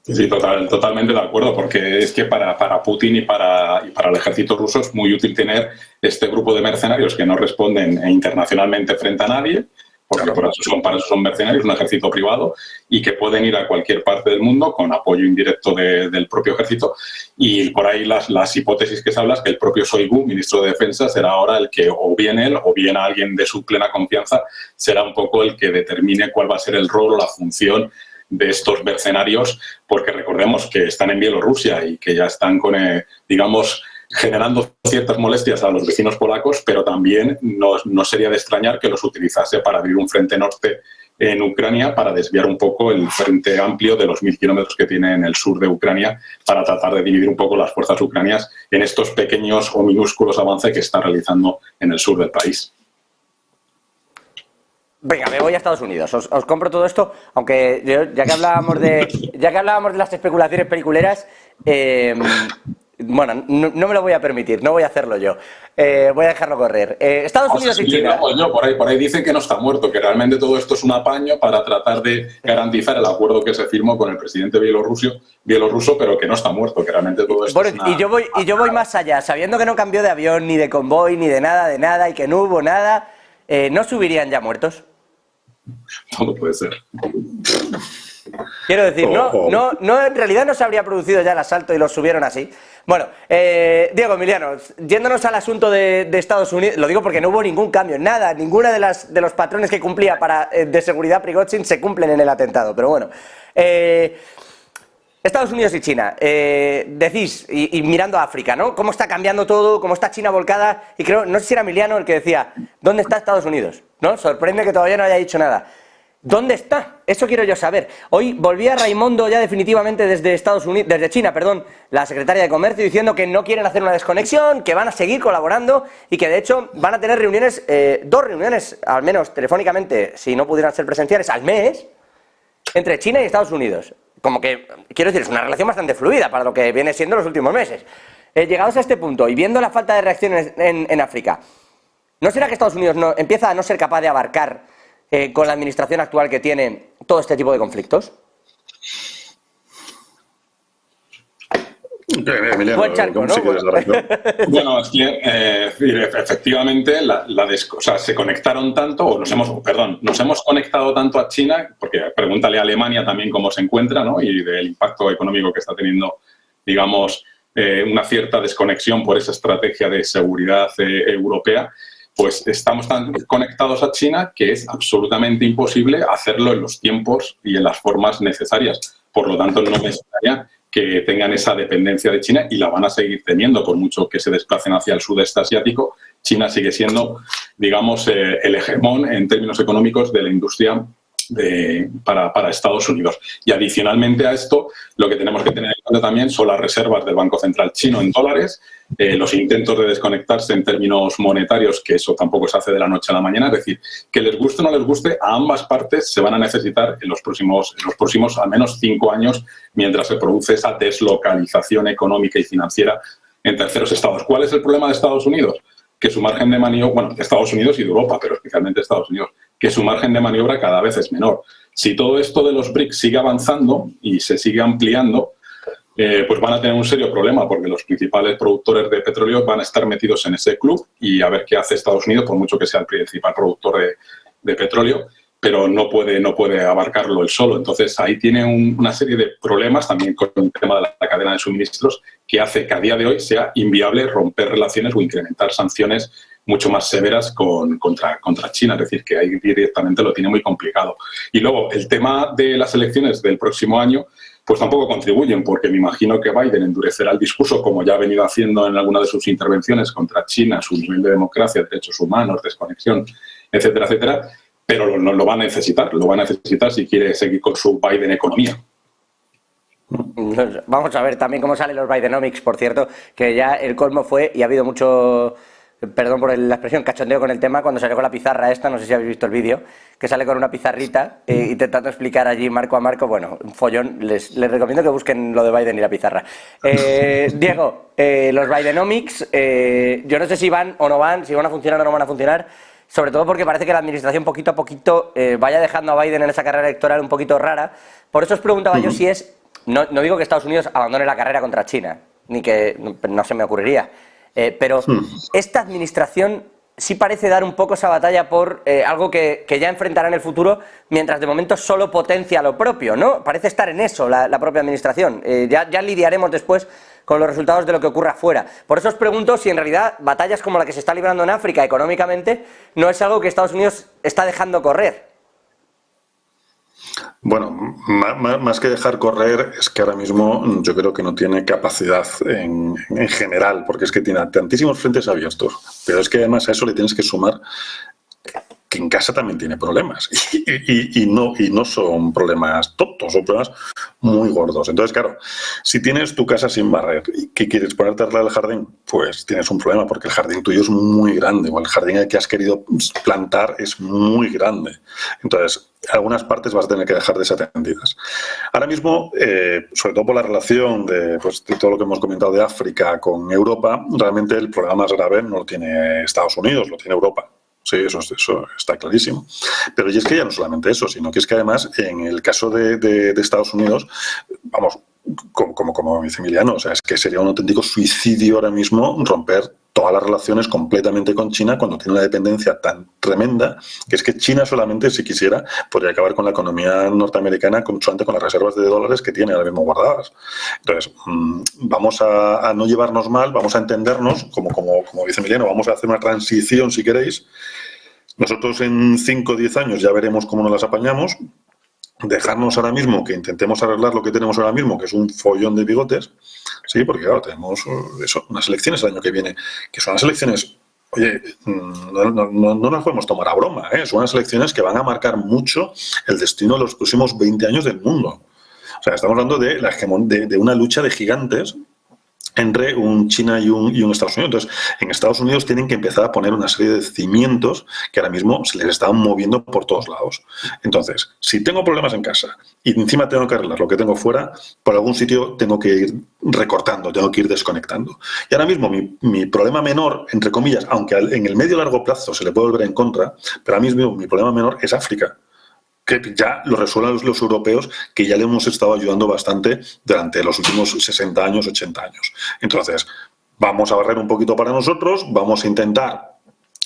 Sí, totalmente de acuerdo, porque es que para Putin y para el ejército ruso es muy útil tener este grupo de mercenarios que no responden internacionalmente frente a nadie, porque para eso son mercenarios, un ejército privado, y que pueden ir a cualquier parte del mundo con apoyo indirecto del propio ejército. Y por ahí las hipótesis que se hablan es que el propio Shoigu, ministro de Defensa, será ahora el que, o bien él, o bien alguien de su plena confianza, será un poco el que determine cuál va a ser el rol o la función de estos mercenarios, porque recordemos que están en Bielorrusia y que ya están digamos, generando ciertas molestias a los vecinos polacos, pero también no sería de extrañar que los utilizase para abrir un frente norte en Ucrania, para desviar un poco el frente amplio de los 1.000 kilómetros que tiene en el sur de Ucrania, para tratar de dividir un poco las fuerzas ucranianas en estos pequeños o minúsculos avances que está realizando en el sur del país. Venga, me voy a Estados Unidos. Os compro todo esto, aunque ya que hablábamos de las especulaciones peliculeras, bueno, no me lo voy a permitir, no voy a hacerlo yo. Voy a dejarlo correr. Estados Unidos y China. Por ahí dicen que no está muerto, que realmente todo esto es un apaño para tratar de garantizar el acuerdo que se firmó con el presidente bielorruso, pero que no está muerto, que realmente todo esto es una... Y yo voy más allá, sabiendo que no cambió de avión, ni de convoy, ni de nada, y que no hubo nada, ¿no subirían ya muertos? Todo puede ser. Quiero decir, en realidad no se habría producido ya el asalto y lo subieron así. Bueno, Diego, Emiliano, yéndonos al asunto de Estados Unidos, lo digo porque no hubo ningún cambio, nada, ninguna de los patrones que cumplía de seguridad Prigozhin se cumplen en el atentado, pero bueno. Estados Unidos y China, decís, y mirando a África, ¿no? Cómo está cambiando todo, cómo está China volcada, y creo, no sé si era Emiliano el que decía, ¿dónde está Estados Unidos? ¿No? Sorprende que todavía no haya dicho nada. ¿Dónde está? Eso quiero yo saber. Hoy volvía Raimondo ya definitivamente desde China, la secretaria de Comercio, diciendo que no quieren hacer una desconexión, que van a seguir colaborando y que de hecho van a tener reuniones, 2 reuniones, al menos telefónicamente, si no pudieran ser presenciales, al mes, entre China y Estados Unidos. Como que, quiero decir, es una relación bastante fluida para lo que viene siendo los últimos meses. Llegados a este punto y viendo la falta de reacciones en África, ¿no será que Estados Unidos empieza a no ser capaz de abarcar con la administración actual que tiene todo este tipo de conflictos? Emiliano, buen charco, ¿no? Bueno, es que efectivamente se conectaron tanto, o nos hemos conectado tanto a China, porque pregúntale a Alemania también cómo se encuentra, ¿no? Y del impacto económico que está teniendo, digamos, una cierta desconexión por esa estrategia de seguridad europea. Pues estamos tan conectados a China que es absolutamente imposible hacerlo en los tiempos y en las formas necesarias. Por lo tanto, no me extraña que tengan esa dependencia de China y la van a seguir teniendo, por mucho que se desplacen hacia el sudeste asiático. China sigue siendo, digamos, el hegemón en términos económicos de la industria para Estados Unidos. Y adicionalmente a esto, lo que tenemos que tener en cuenta también son las reservas del Banco Central chino en dólares, los intentos de desconectarse en términos monetarios, que eso tampoco se hace de la noche a la mañana. Es decir, que les guste o no les guste, a ambas partes se van a necesitar en los próximos al menos 5 años, mientras se produce esa deslocalización económica y financiera en terceros estados. ¿Cuál es el problema de Estados Unidos? Que su margen de maniobra, bueno, de Estados Unidos y de Europa, pero especialmente de Estados Unidos, que su margen de maniobra cada vez es menor. Si todo esto de los BRICS sigue avanzando y se sigue ampliando, pues van a tener un serio problema, porque los principales productores de petróleo van a estar metidos en ese club y a ver qué hace Estados Unidos, por mucho que sea el principal productor de petróleo, pero no puede abarcarlo él solo. Entonces, ahí tiene una serie de problemas también con el tema de la cadena de suministros, que hace que a día de hoy sea inviable romper relaciones o incrementar sanciones mucho más severas contra China. Es decir, que ahí directamente lo tiene muy complicado. Y luego, el tema de las elecciones del próximo año, pues tampoco contribuyen, porque me imagino que Biden endurecerá el discurso, como ya ha venido haciendo en alguna de sus intervenciones contra China, su nivel de democracia, derechos humanos, desconexión, etcétera, etcétera, pero lo va a necesitar si quiere seguir con su Biden economía. Vamos a ver también cómo salen los Bidenomics, por cierto, que ya el colmo fue, y ha habido mucho, perdón por la expresión, cachondeo con el tema, cuando salió con la pizarra esta, no sé si habéis visto el vídeo, que sale con una pizarrita intentando explicar allí marco a marco, bueno, un follón. Les recomiendo que busquen lo de Biden y la pizarra. Diego, los Bidenomics, yo no sé si van o no van, si van a funcionar o no van a funcionar, sobre todo porque parece que la administración poquito a poquito vaya dejando a Biden en esa carrera electoral un poquito rara. Por eso os preguntaba yo si es, no digo que Estados Unidos abandone la carrera contra China, ni que no se me ocurriría, pero esta administración sí parece dar un poco esa batalla por algo que ya enfrentará en el futuro, mientras de momento solo potencia lo propio, ¿no? Parece estar en eso la propia administración. Ya lidiaremos después con los resultados de lo que ocurra afuera. Por eso os pregunto si en realidad batallas como la que se está librando en África económicamente no es algo que Estados Unidos está dejando correr. Bueno, más que dejar correr, es que ahora mismo yo creo que no tiene capacidad en general, porque es que tiene tantísimos frentes abiertos, pero es que además a eso le tienes que sumar que en casa también tiene problemas y no son problemas tontos, son problemas muy gordos. Entonces, claro, si tienes tu casa sin barrer y que quieres ponerte a arreglar el jardín, pues tienes un problema, porque el jardín tuyo es muy grande, o el jardín que has querido plantar es muy grande. Entonces, algunas partes vas a tener que dejar desatendidas. Ahora mismo, sobre todo por la relación de todo lo que hemos comentado de África con Europa, realmente el problema más grave no lo tiene Estados Unidos, lo tiene Europa. Sí, eso está clarísimo. Pero y es que ya no solamente eso, sino que es que además, en el caso de Estados Unidos, vamos, como dice Emiliano, o sea, es que sería un auténtico suicidio ahora mismo romper todas las relaciones completamente con China cuando tiene una dependencia tan tremenda que es que China solamente, si quisiera, podría acabar con la economía norteamericana solamente con las reservas de dólares que tiene ahora mismo guardadas. Entonces, vamos a no llevarnos mal, vamos a entendernos, como dice Emiliano, vamos a hacer una transición, si queréis. Nosotros en 5 o 10 años ya veremos cómo nos las apañamos. Dejarnos ahora mismo que intentemos arreglar lo que tenemos ahora mismo, que es un follón de bigotes, sí, porque claro, tenemos unas elecciones el año que viene, que son unas elecciones, oye, no las podemos tomar a broma, son unas elecciones que van a marcar mucho el destino de los próximos 20 años del mundo. O sea, estamos hablando de una lucha de gigantes entre un China y un Estados Unidos. Entonces, en Estados Unidos tienen que empezar a poner una serie de cimientos que ahora mismo se les están moviendo por todos lados. Entonces, si tengo problemas en casa y encima tengo que arreglar lo que tengo fuera, por algún sitio tengo que ir recortando, tengo que ir desconectando. Y ahora mismo mi problema menor, entre comillas, aunque en el medio y largo plazo se le puede volver en contra, pero ahora mismo mi problema menor es África, que ya lo resuelvan los europeos, que ya le hemos estado ayudando bastante durante los últimos 60 años, 80 años. Entonces, vamos a barrer un poquito para nosotros, vamos a intentar,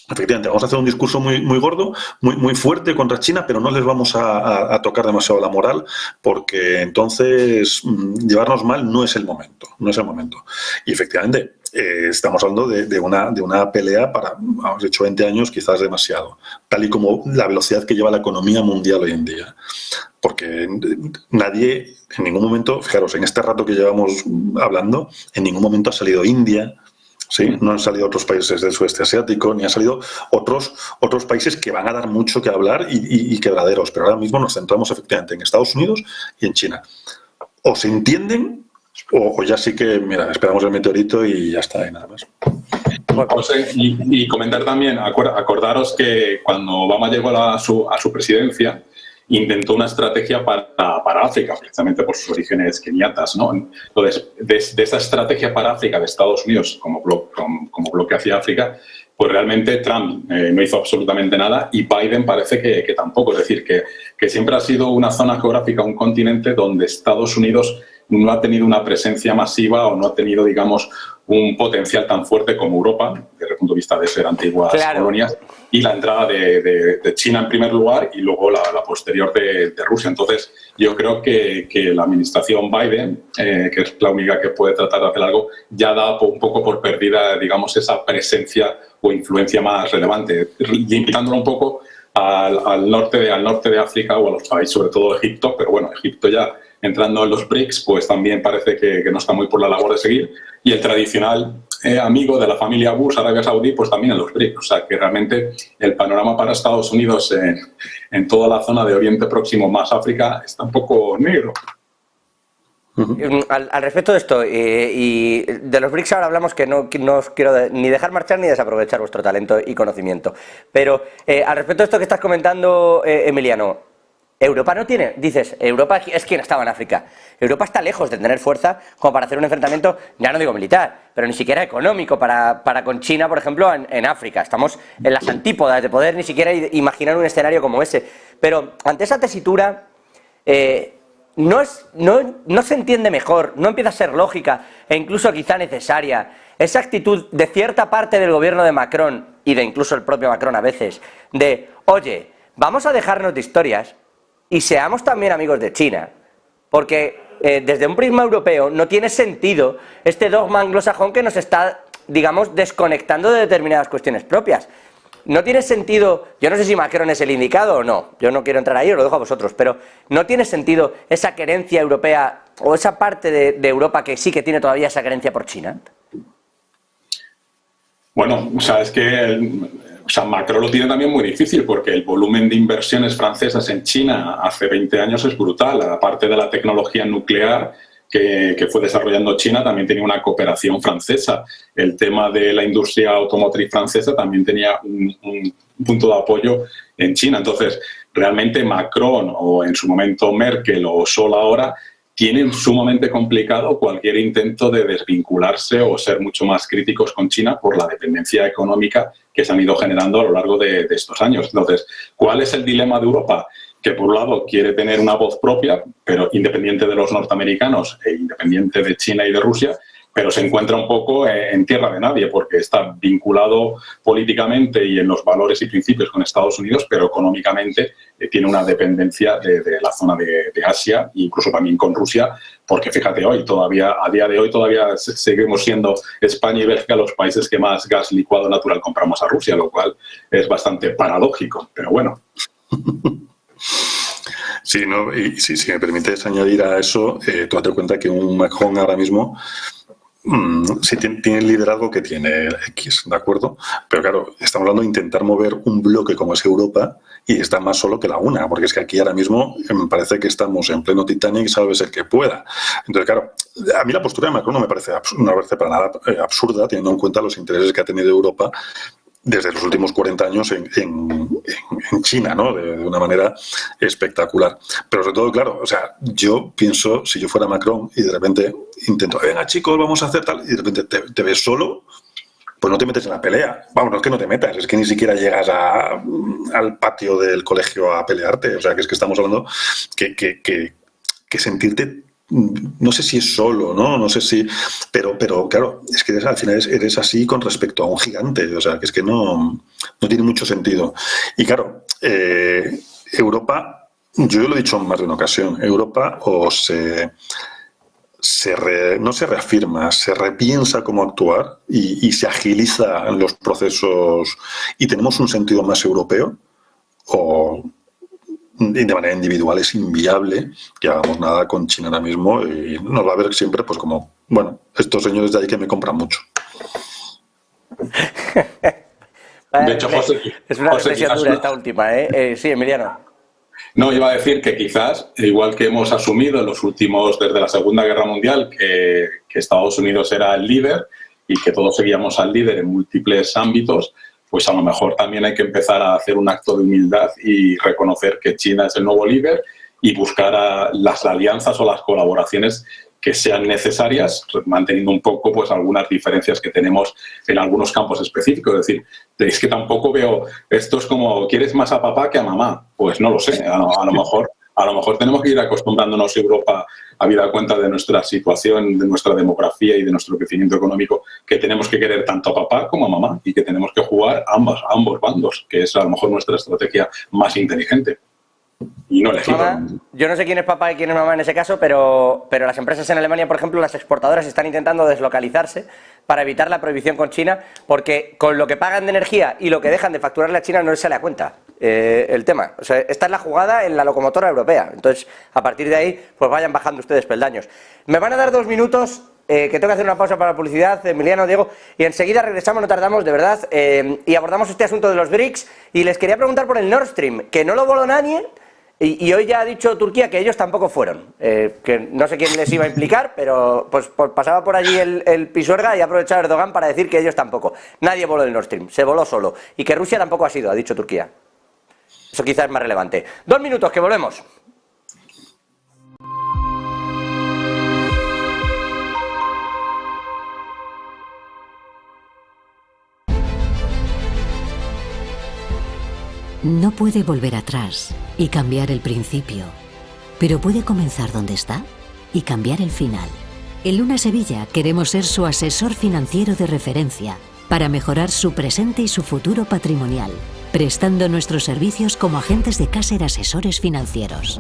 efectivamente, vamos a hacer un discurso muy gordo, muy fuerte contra China, pero no les vamos a tocar demasiado la moral, porque entonces llevarnos mal no es el momento, no es el momento. Y efectivamente, estamos hablando de una pelea para, hemos dicho 20 años, quizás demasiado, tal y como la velocidad que lleva la economía mundial hoy en día. Porque nadie, en ningún momento, fijaros, en este rato que llevamos hablando, en ningún momento ha salido India, ¿sí? No han salido otros países del sudeste asiático, ni han salido otros países que van a dar mucho que hablar y quebraderos, pero ahora mismo nos centramos efectivamente en Estados Unidos y en China. O se entienden, o ya sí que, mira, esperamos el meteorito y ya está, y nada más. José, y comentar también, acordaros que cuando Obama llegó a su presidencia, intentó una estrategia para África, precisamente por sus orígenes keniatas, ¿no? Entonces, de esa estrategia para África de Estados Unidos como bloque hacia África, pues realmente Trump no hizo absolutamente nada y Biden parece que tampoco. Es decir, que siempre ha sido una zona geográfica, un continente donde Estados Unidos no ha tenido una presencia masiva o no ha tenido, digamos, un potencial tan fuerte como Europa, desde el punto de vista de ser antiguas colonias, y la entrada de China en primer lugar y luego la posterior de Rusia. Entonces, yo creo que la administración Biden, que es la única que puede tratar de hacer algo, ya da un poco por perdida, digamos, esa presencia o influencia más relevante, limitándolo un poco al norte de África o a los países, sobre todo Egipto, pero bueno, Egipto ya entrando en los BRICS, pues también parece que no está muy por la labor de seguir. Y el tradicional amigo de la familia Bush, Arabia Saudí, pues también en los BRICS. O sea, que realmente el panorama para Estados Unidos en toda la zona de Oriente Próximo más África está un poco negro. Al respecto de esto, y de los BRICS ahora hablamos, que no os quiero ni dejar marchar ni desaprovechar vuestro talento y conocimiento. Pero al respecto de esto que estás comentando, Emiliano, Europa no tiene, dices, Europa es quien estaba en África. Europa está lejos de tener fuerza como para hacer un enfrentamiento, ya no digo militar, pero ni siquiera económico para con China, por ejemplo, en África. Estamos en las antípodas de poder ni siquiera imaginar un escenario como ese. Pero ante esa tesitura, no se entiende mejor, no empieza a ser lógica e incluso quizá necesaria esa actitud de cierta parte del gobierno de Macron y de incluso el propio Macron a veces, de, oye, vamos a dejarnos de historias y seamos también amigos de China, porque desde un prisma europeo no tiene sentido este dogma anglosajón que nos está, digamos, desconectando de determinadas cuestiones propias. No tiene sentido, yo no sé si Macron es el indicado o no, yo no quiero entrar ahí, os lo dejo a vosotros, pero no tiene sentido esa querencia europea o esa parte de Europa que sí que tiene todavía esa querencia por China. Bueno, o sea, es que Macron lo tiene también muy difícil porque el volumen de inversiones francesas en China hace 20 años es brutal. Aparte de la tecnología nuclear que fue desarrollando China, también tenía una cooperación francesa. El tema de la industria automotriz francesa también tenía un punto de apoyo en China. Entonces, realmente Macron o en su momento Merkel o Scholz ahora tienen sumamente complicado cualquier intento de desvincularse o ser mucho más críticos con China por la dependencia económica que se han ido generando a lo largo de estos años. Entonces, ¿cuál es el dilema de Europa? Que por un lado quiere tener una voz propia, pero independiente de los norteamericanos e independiente de China y de Rusia, pero se encuentra un poco en tierra de nadie porque está vinculado políticamente y en los valores y principios con Estados Unidos, pero económicamente tiene una dependencia de la zona de Asia, incluso también con Rusia, porque fíjate, a día de hoy todavía seguimos siendo España y Bélgica los países que más gas licuado natural compramos a Rusia, lo cual es bastante paradójico, pero bueno. Sí, ¿no? Y si me permites añadir a eso, tú date cuenta que un Macron ahora mismo sí tiene el liderazgo que tiene el X, ¿de acuerdo? Pero claro, estamos hablando de intentar mover un bloque como es Europa y está más solo que la una, porque es que aquí ahora mismo me parece que estamos en pleno Titanic, salves el que pueda. Entonces, claro, a mí la postura de Macron no me parece para nada absurda, teniendo en cuenta los intereses que ha tenido Europa desde los últimos 40 años en China, ¿no? De una manera espectacular. Pero sobre todo, claro, o sea, yo pienso, si yo fuera Macron y de repente intento, venga chicos, vamos a hacer tal, y de repente te ves solo, pues no te metes en la pelea. Vamos, no es que no te metas, es que ni siquiera llegas al patio del colegio a pelearte. O sea, que es que estamos hablando que sentirte, no sé si es solo, no sé si, pero claro, es que al final eres así con respecto a un gigante, o sea, que es que no tiene mucho sentido. Y claro, Europa, yo lo he dicho en más de una ocasión, Europa no se reafirma, se repiensa cómo actuar y se agilizan los procesos y tenemos un sentido más europeo, o de manera individual es inviable que hagamos nada con China ahora mismo y nos va a ver siempre pues como, bueno, estos señores de ahí que me compran mucho. De hecho, José, es una reflexión dura esta última, ¿eh? Sí, Emiliano. No, iba a decir que quizás, igual que hemos asumido en los últimos, desde la Segunda Guerra Mundial, que Estados Unidos era el líder y que todos seguíamos al líder en múltiples ámbitos, pues a lo mejor también hay que empezar a hacer un acto de humildad y reconocer que China es el nuevo líder y buscar las alianzas o las colaboraciones que sean necesarias, manteniendo un poco pues algunas diferencias que tenemos en algunos campos específicos. Es decir, es que tampoco veo, esto es como, ¿quieres más a papá que a mamá? Pues no lo sé, a lo mejor tenemos que ir acostumbrándonos Europa, habida cuenta de nuestra situación, de nuestra demografía y de nuestro crecimiento económico, que tenemos que querer tanto a papá como a mamá y que tenemos que jugar a ambos bandos, que es a lo mejor nuestra estrategia más inteligente. Y no elegida. Yo no sé quién es papá y quién es mamá en ese caso, pero las empresas en Alemania, por ejemplo, las exportadoras están intentando deslocalizarse para evitar la prohibición con China, porque con lo que pagan de energía y lo que dejan de facturarle a China no les sale a cuenta el tema. O sea, esta es la jugada en la locomotora europea. Entonces, a partir de ahí, pues vayan bajando ustedes peldaños. Me van a dar 2 minutos, que tengo que hacer una pausa para la publicidad, Emiliano, Diego, y enseguida regresamos, no tardamos, de verdad, y abordamos este asunto de los BRICS. Y les quería preguntar por el Nord Stream, que no lo voló nadie. Y hoy ya ha dicho Turquía que ellos tampoco fueron, que no sé quién les iba a implicar, pero pues pasaba por allí el Pisuerga y ha aprovechado Erdogan para decir que ellos tampoco. Nadie voló el Nord Stream, se voló solo. Y que Rusia tampoco ha sido, ha dicho Turquía. Eso quizás es más relevante. 2 minutos, que volvemos. No puede volver atrás y cambiar el principio, pero puede comenzar donde está y cambiar el final. En Luna Sevilla queremos ser su asesor financiero de referencia para mejorar su presente y su futuro patrimonial, prestando nuestros servicios como agentes de Caser Asesores Financieros.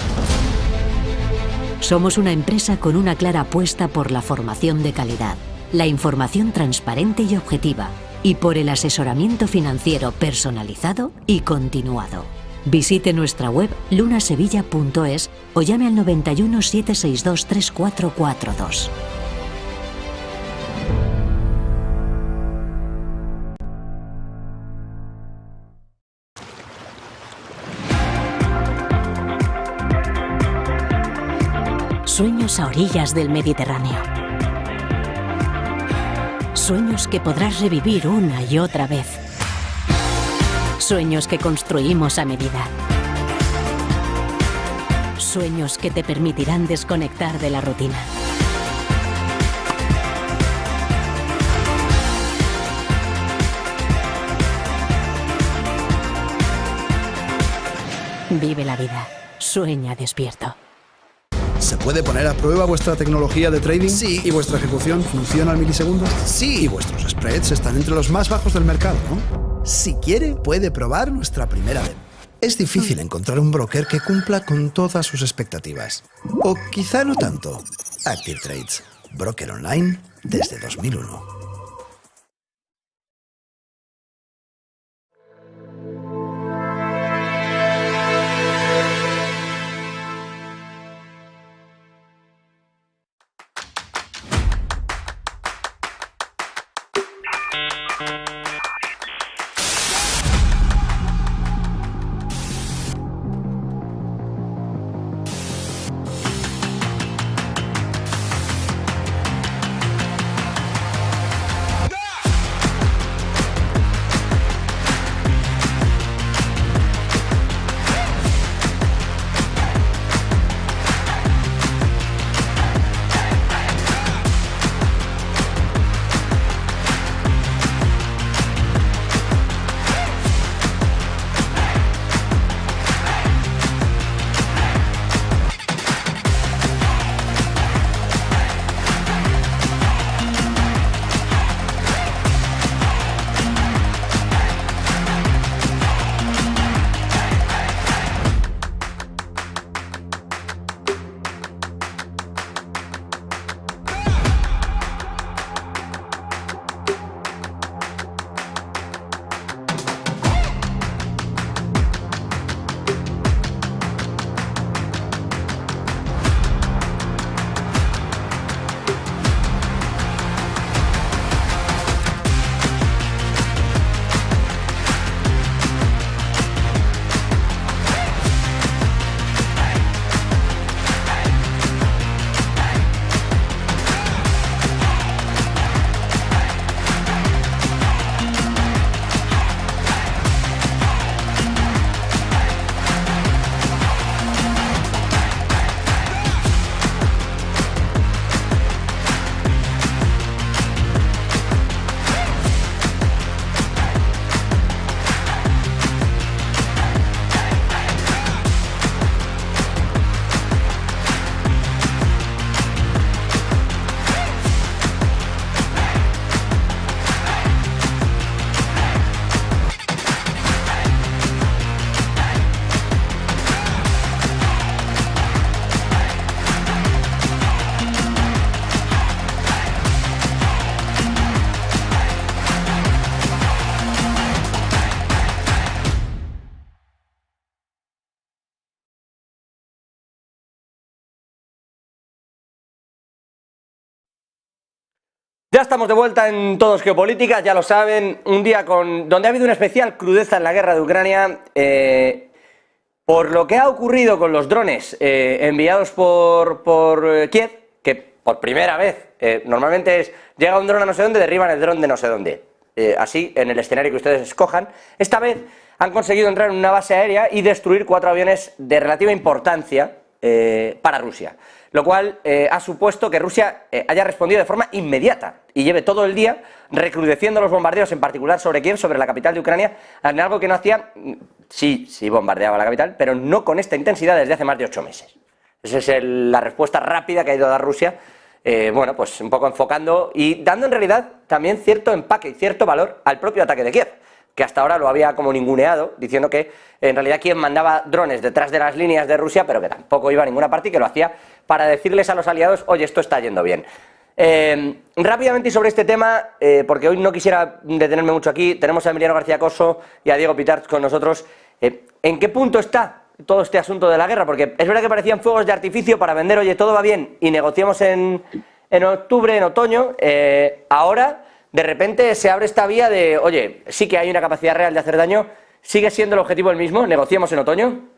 Somos una empresa con una clara apuesta por la formación de calidad, la información transparente y objetiva, y por el asesoramiento financiero personalizado y continuado. Visite nuestra web lunasevilla.es o llame al 91 762 3442. Sueños a orillas del Mediterráneo. Sueños que podrás revivir una y otra vez. Sueños que construimos a medida. Sueños que te permitirán desconectar de la rutina. Vive la vida. Sueña despierto. puede poner a prueba vuestra tecnología de trading? Sí. ¿Y vuestra ejecución funciona al milisegundo? Sí. Y vuestros spreads están entre los más bajos del mercado, ¿no? Si quiere, puede probar nuestra primera demo. Es difícil encontrar un broker que cumpla con todas sus expectativas. O quizá no tanto. Active Trades, broker online desde 2001. Ya estamos de vuelta en Todos Geopolítica, ya lo saben, un día donde ha habido una especial crudeza en la guerra de Ucrania por lo que ha ocurrido con los drones enviados por Kiev, que por primera vez, normalmente llega un dron a no sé dónde, derriban el dron de no sé dónde, así en el escenario que ustedes escojan. Esta vez han conseguido entrar en una base aérea y destruir 4 aviones de relativa importancia para Rusia. Lo cual ha supuesto que Rusia haya respondido de forma inmediata y lleve todo el día recrudeciendo los bombardeos, en particular sobre Kiev, sobre la capital de Ucrania, en algo que no hacía, sí bombardeaba la capital, pero no con esta intensidad desde hace más de 8 meses. Esa es la respuesta rápida que ha ido a dar Rusia, bueno, pues un poco enfocando y dando en realidad también cierto empaque y cierto valor al propio ataque de Kiev, que hasta ahora lo había como ninguneado, diciendo que en realidad Kiev mandaba drones detrás de las líneas de Rusia, pero que tampoco iba a ninguna parte y que lo hacía para decirles a los aliados, oye, esto está yendo bien. Rápidamente y sobre este tema, porque hoy no quisiera detenerme mucho aquí, tenemos a Emiliano García Coso y a Diego Pitart con nosotros. ¿En qué punto está todo este asunto de la guerra? Porque es verdad que parecían fuegos de artificio para vender, oye, todo va bien y negociamos en octubre, en otoño, ahora de repente se abre esta vía de, oye, sí que hay una capacidad real de hacer daño, ¿sigue siendo el objetivo el mismo? ¿Negociemos en otoño?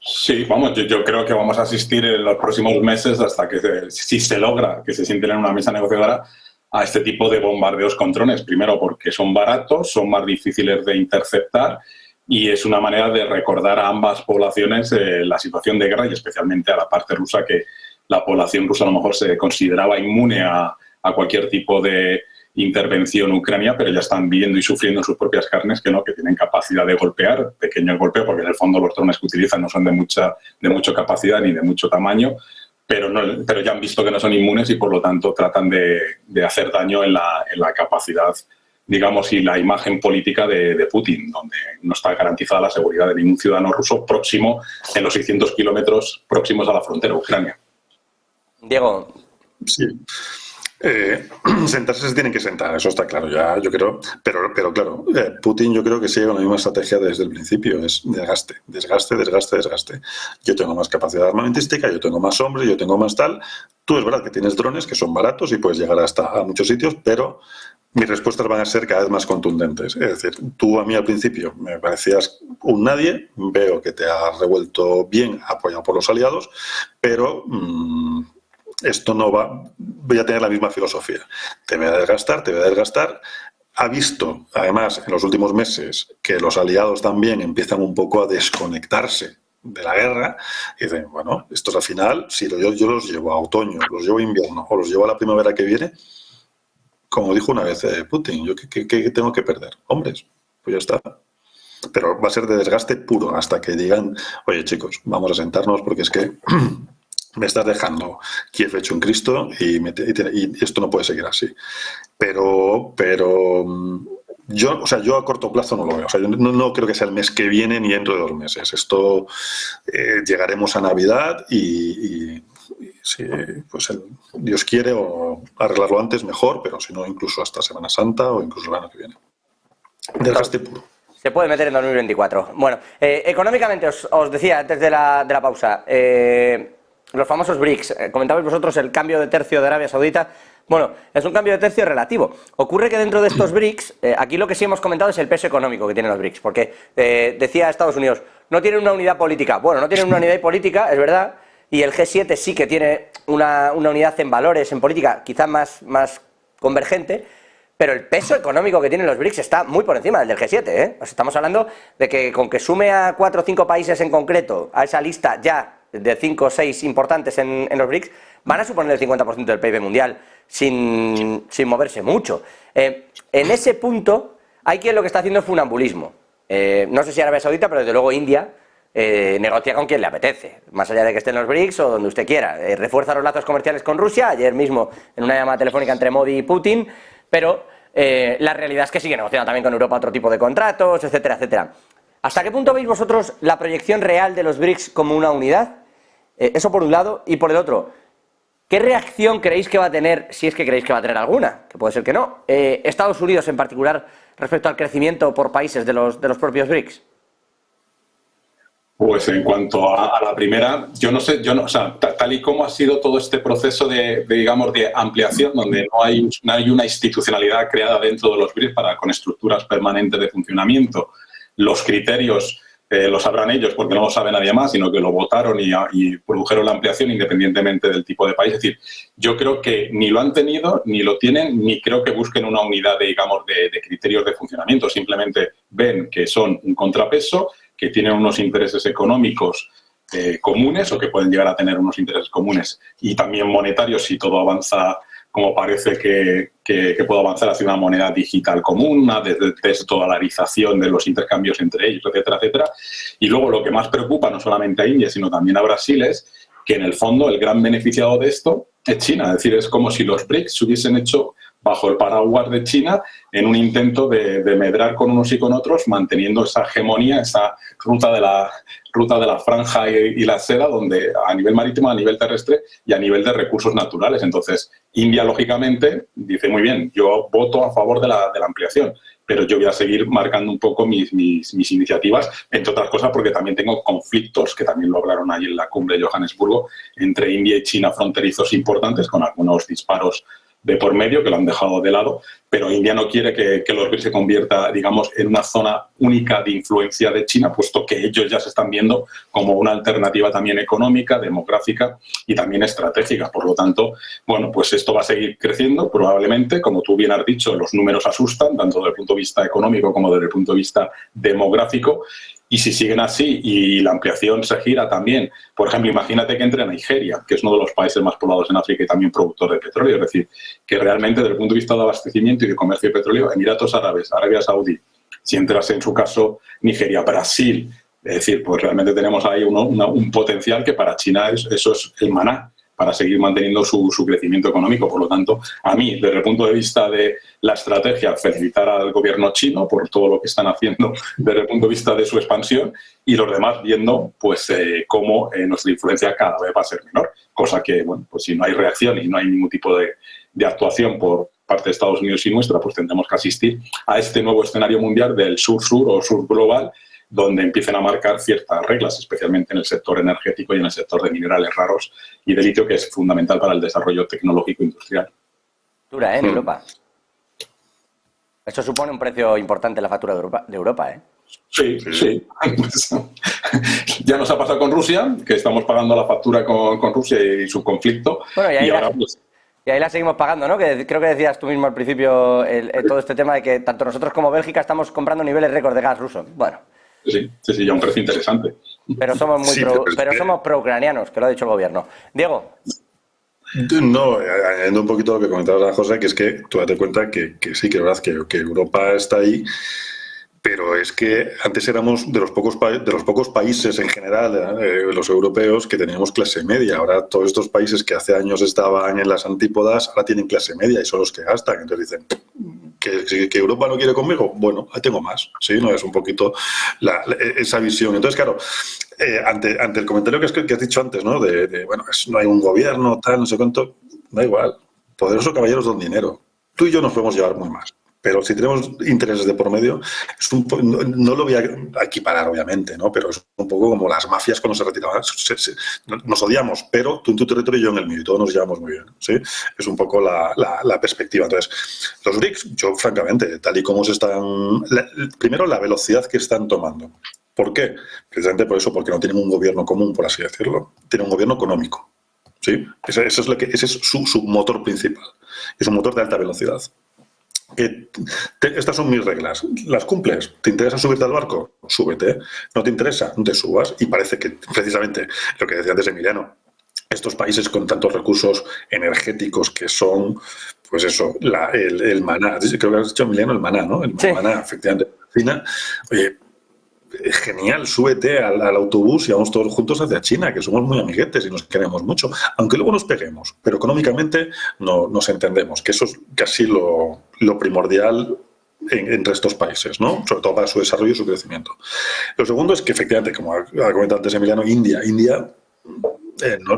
Sí, vamos, yo creo que vamos a asistir en los próximos meses hasta que, si se logra que se sienten en una mesa negociadora, a este tipo de bombardeos con drones. Primero porque son baratos, son más difíciles de interceptar y es una manera de recordar a ambas poblaciones la situación de guerra y especialmente a la parte rusa, que la población rusa a lo mejor se consideraba inmune a cualquier tipo de intervención en Ucrania, pero ya están viendo y sufriendo en sus propias carnes que no, que tienen capacidad de golpear, pequeño golpeo, porque en el fondo los drones que utilizan no son de mucha capacidad ni de mucho tamaño, pero ya han visto que no son inmunes y por lo tanto tratan de hacer daño en la capacidad, digamos, y la imagen política de Putin, donde no está garantizada la seguridad de ningún ciudadano ruso próximo, en los 600 kilómetros próximos a la frontera Ucrania. Diego. Sí. Sentarse se tienen que sentar, eso está claro ya, yo creo, pero claro, Putin yo creo que sigue con la misma estrategia desde el principio, es desgaste. Yo tengo más capacidad armamentística, yo tengo más hombres, yo tengo más tal. Tú es verdad que tienes drones que son baratos y puedes llegar a muchos sitios, pero mis respuestas van a ser cada vez más contundentes. Es decir, tú a mí al principio me parecías un nadie, veo que te has revuelto bien apoyado por los aliados, pero esto no voy a tener la misma filosofía. Te voy a desgastar. Ha visto, además, en los últimos meses, que los aliados también empiezan un poco a desconectarse de la guerra y dicen, bueno, estos al final, si yo los llevo a otoño, los llevo a invierno o los llevo a la primavera que viene, como dijo una vez Putin, ¿yo qué tengo que perder? Hombres, pues ya está. Pero va a ser de desgaste puro hasta que digan, oye chicos, vamos a sentarnos porque es que me estás dejando Kiev hecho un Cristo y esto no puede seguir así. Pero yo a corto plazo no lo veo. O sea, yo no creo que sea el mes que viene ni dentro de 2 meses. Esto llegaremos a Navidad y si pues Dios quiere o arreglarlo antes mejor, pero si no incluso hasta Semana Santa o incluso el año que viene. Desgaste puro. Se puede meter en 2024. Bueno, económicamente os decía antes de la pausa, los famosos BRICS, comentabais vosotros el cambio de tercio de Arabia Saudita. Bueno, es un cambio de tercio relativo. Ocurre que dentro de estos BRICS, aquí lo que sí hemos comentado es el peso económico que tienen los BRICS, porque decía Estados Unidos, no tienen una unidad política. Bueno, no tienen una unidad política, es verdad, y el G7 sí que tiene una unidad en valores, en política, quizás más convergente, pero el peso económico que tienen los BRICS está muy por encima del del G7, ¿eh? O sea, estamos hablando de que con que sume a 4 o 5 países en concreto a esa lista ya de 5 o 6 importantes en los BRICS, van a suponer el 50% del PIB mundial sin moverse mucho. En ese punto hay quien lo que está haciendo es funambulismo. No sé si Arabia Saudita, pero desde luego India negocia con quien le apetece, más allá de que esté en los BRICS o donde usted quiera. Refuerza los lazos comerciales con Rusia, ayer mismo en una llamada telefónica entre Modi y Putin, pero la realidad es que sigue negociando también con Europa otro tipo de contratos, etcétera, etcétera. ¿Hasta qué punto veis vosotros la proyección real de los BRICS como una unidad? Eso por un lado, y por el otro, ¿qué reacción creéis que va a tener, si es que creéis que va a tener alguna, que puede ser que no, Estados Unidos en particular respecto al crecimiento por países de los propios BRICS? Pues en cuanto a la primera, yo no sé, o sea, tal y como ha sido todo este proceso digamos, de ampliación, donde no hay una institucionalidad creada dentro de los BRICS con estructuras permanentes de funcionamiento, los criterios lo sabrán ellos porque no lo sabe nadie más, sino que lo votaron y produjeron la ampliación independientemente del tipo de país. Es decir, yo creo que ni lo han tenido, ni lo tienen, ni creo que busquen una unidad, digamos, de criterios de funcionamiento. Simplemente ven que son un contrapeso, que tienen unos intereses económicos comunes o que pueden llegar a tener unos intereses comunes y también monetarios si todo avanza como parece que puede avanzar hacia una moneda digital común, una desdolarización de los intercambios entre ellos, etcétera, etcétera. Y luego lo que más preocupa no solamente a India, sino también a Brasil es que en el fondo el gran beneficiado de esto es China. Es decir, es como si los BRICS se hubiesen hecho bajo el paraguas de China en un intento de medrar con unos y con otros, manteniendo esa hegemonía, esa ruta de la franja y la seda, donde a nivel marítimo, a nivel terrestre y a nivel de recursos naturales. Entonces, India, lógicamente, dice, muy bien, yo voto a favor de la ampliación, pero yo voy a seguir marcando un poco mis iniciativas, entre otras cosas porque también tengo conflictos, que también lo hablaron ahí en la cumbre de Johannesburgo, entre India y China, fronterizos importantes, con algunos disparos de por medio que lo han dejado de lado, pero India no quiere que los BRICS se convierta, digamos, en una zona única de influencia de China, puesto que ellos ya se están viendo como una alternativa también económica, demográfica y también estratégica. Por lo tanto, bueno, pues esto va a seguir creciendo probablemente, como tú bien has dicho, los números asustan, tanto desde el punto de vista económico como desde el punto de vista demográfico. Y si siguen así y la ampliación se gira también, por ejemplo, imagínate que entre Nigeria, que es uno de los países más poblados en África y también productor de petróleo, es decir, que realmente desde el punto de vista de abastecimiento y de comercio de petróleo, Emiratos Árabes, Arabia Saudí, si entras en su caso Nigeria, Brasil, es decir, pues realmente tenemos ahí un potencial que para China eso es el maná para seguir manteniendo su crecimiento económico. Por lo tanto, a mí, desde el punto de vista de la estrategia, felicitar al gobierno chino por todo lo que están haciendo desde el punto de vista de su expansión y los demás viendo pues cómo nuestra influencia cada vez va a ser menor. Cosa que, bueno, pues si no hay reacción y no hay ningún tipo de actuación por parte de Estados Unidos y nuestra, pues tendremos que asistir a este nuevo escenario mundial del sur-sur o sur global, donde empiecen a marcar ciertas reglas, especialmente en el sector energético y en el sector de minerales raros y de litio, que es fundamental para el desarrollo tecnológico industrial. Dura, en Europa. Eso supone un precio importante en la factura de Europa, ¿eh? Sí. Ya nos ha pasado con Rusia, que estamos pagando la factura con Rusia y su conflicto. Bueno, y ahora, pues, y ahí la seguimos pagando, ¿no? Que creo que decías tú mismo al principio todo este tema de que tanto nosotros como Bélgica estamos comprando niveles récord de gas ruso. Bueno. Sí, ya un precio interesante. Pero somos somos pro-ucranianos, que lo ha dicho el gobierno. Diego. No, añadiendo un poquito lo que comentabas, José, que es que tú date cuenta que sí, que es verdad que Europa está ahí, pero es que antes éramos de los pocos países en general, los europeos, que teníamos clase media. Ahora todos estos países que hace años estaban en las antípodas, ahora tienen clase media y son los que gastan. Entonces dicen, ¿que Europa no quiere conmigo? Bueno, tengo más. ¿Sí? No es un poquito esa visión. Entonces, claro, ante el comentario que has dicho antes, ¿no? Bueno, no hay un gobierno, tal, no sé cuánto, da igual. Poderosos caballeros don dinero. Tú y yo nos podemos llevar muy más. Pero si tenemos intereses de por medio, no lo voy a equiparar, obviamente, ¿no? Pero es un poco como las mafias cuando se retiraban. Nos odiamos, pero tú en tu territorio y yo en el mío, y todos nos llevamos muy bien, ¿sí? Es un poco la perspectiva. Entonces, los BRICS, yo francamente, tal y como se están... primero, la velocidad que están tomando. ¿Por qué? Precisamente por eso, porque no tienen un gobierno común, por así decirlo. Tienen un gobierno económico, ¿sí? Ese es su motor principal. Es un motor de alta velocidad. Estas son mis reglas. ¿Las cumples? ¿Te interesa subirte al barco? Súbete. ¿No te interesa? No te subas. Y parece que precisamente lo que decía antes Emiliano, estos países con tantos recursos energéticos que son, pues eso, el maná. Creo que has dicho, Emiliano, el maná, ¿no? El maná, efectivamente. China. Oye, genial, súbete al autobús y vamos todos juntos hacia China, que somos muy amiguetes y nos queremos mucho, aunque luego nos peguemos, pero económicamente no nos entendemos, que eso es casi lo primordial entre estos países, ¿no? Sobre todo para su desarrollo y su crecimiento. Lo segundo es que, efectivamente, como ha comentado antes Emiliano, India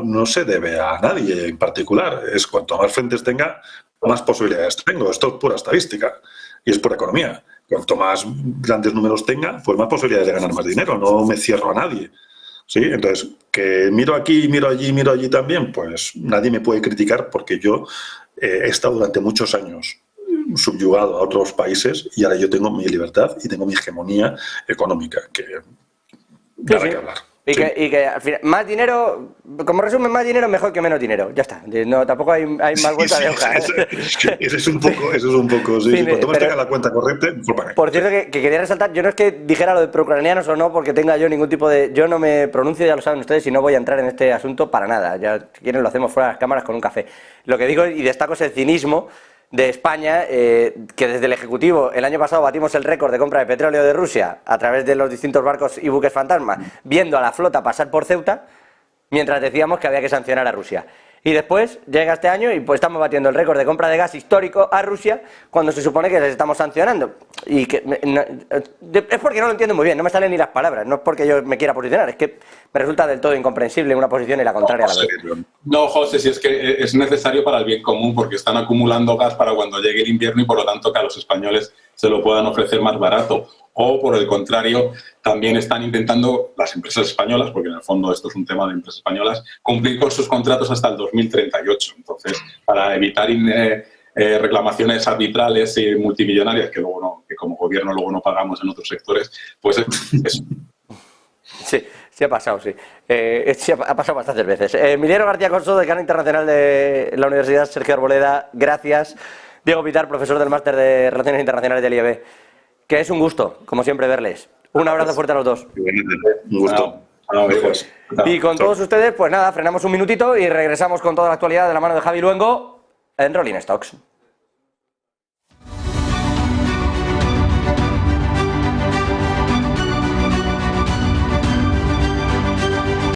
no se debe a nadie en particular, es cuanto más frentes tenga, más posibilidades tengo. Esto es pura estadística y es pura economía. Cuanto más grandes números tenga, pues más posibilidades de ganar más dinero. No me cierro a nadie. ¿Sí? Entonces, que miro aquí, miro allí también, pues nadie me puede criticar porque yo he estado durante muchos años subyugado a otros países y ahora yo tengo mi libertad y tengo mi hegemonía económica, que nada que hablar. Y que al final, más dinero, como resumen, más dinero mejor que menos dinero. Ya está. No, tampoco hay más vuelta de hoja. Eso es un poco, sí. Cuanto más tenga la cuenta correcta, por cierto, que quería resaltar, yo no es que dijera lo de pro-ucranianos o no, porque tenga yo ningún tipo de... Yo no me pronuncio, ya lo saben ustedes, y no voy a entrar en este asunto para nada. Ya, si quieren, lo hacemos fuera de las cámaras con un café. Lo que digo y destaco es el cinismo de España, que desde el Ejecutivo el año pasado batimos el récord de compra de petróleo de Rusia a través de los distintos barcos y buques fantasma, viendo a la flota pasar por Ceuta, mientras decíamos que había que sancionar a Rusia. Y después llega este año y pues estamos batiendo el récord de compra de gas histórico a Rusia cuando se supone que les estamos sancionando. Y que es porque no lo entiendo muy bien, no me salen ni las palabras, no es porque yo me quiera posicionar, es que me resulta del todo incomprensible una posición y la contraria a la vez. No, José, si es que es necesario para el bien común porque están acumulando gas para cuando llegue el invierno y por lo tanto que a los españoles se lo puedan ofrecer más barato. O, por el contrario, también están intentando las empresas españolas, porque en el fondo esto es un tema de empresas españolas, cumplir con sus contratos hasta el 2038. Entonces, para evitar reclamaciones arbitrales y multimillonarias que luego no, que como gobierno luego no pagamos en otros sectores, pues eso. Sí ha pasado, sí. Sí ha pasado bastantes veces. Emiliano García Corso, decano internacional de la Universidad Sergio Arboleda, gracias. Diego Pitar, profesor del Máster de Relaciones Internacionales del IEB. Que es un gusto, como siempre, verles. Un abrazo fuerte a los dos. Un gusto. Y con todos ustedes, pues nada, frenamos un minutito y regresamos con toda la actualidad de la mano de Javi Luengo en Rolling Stocks.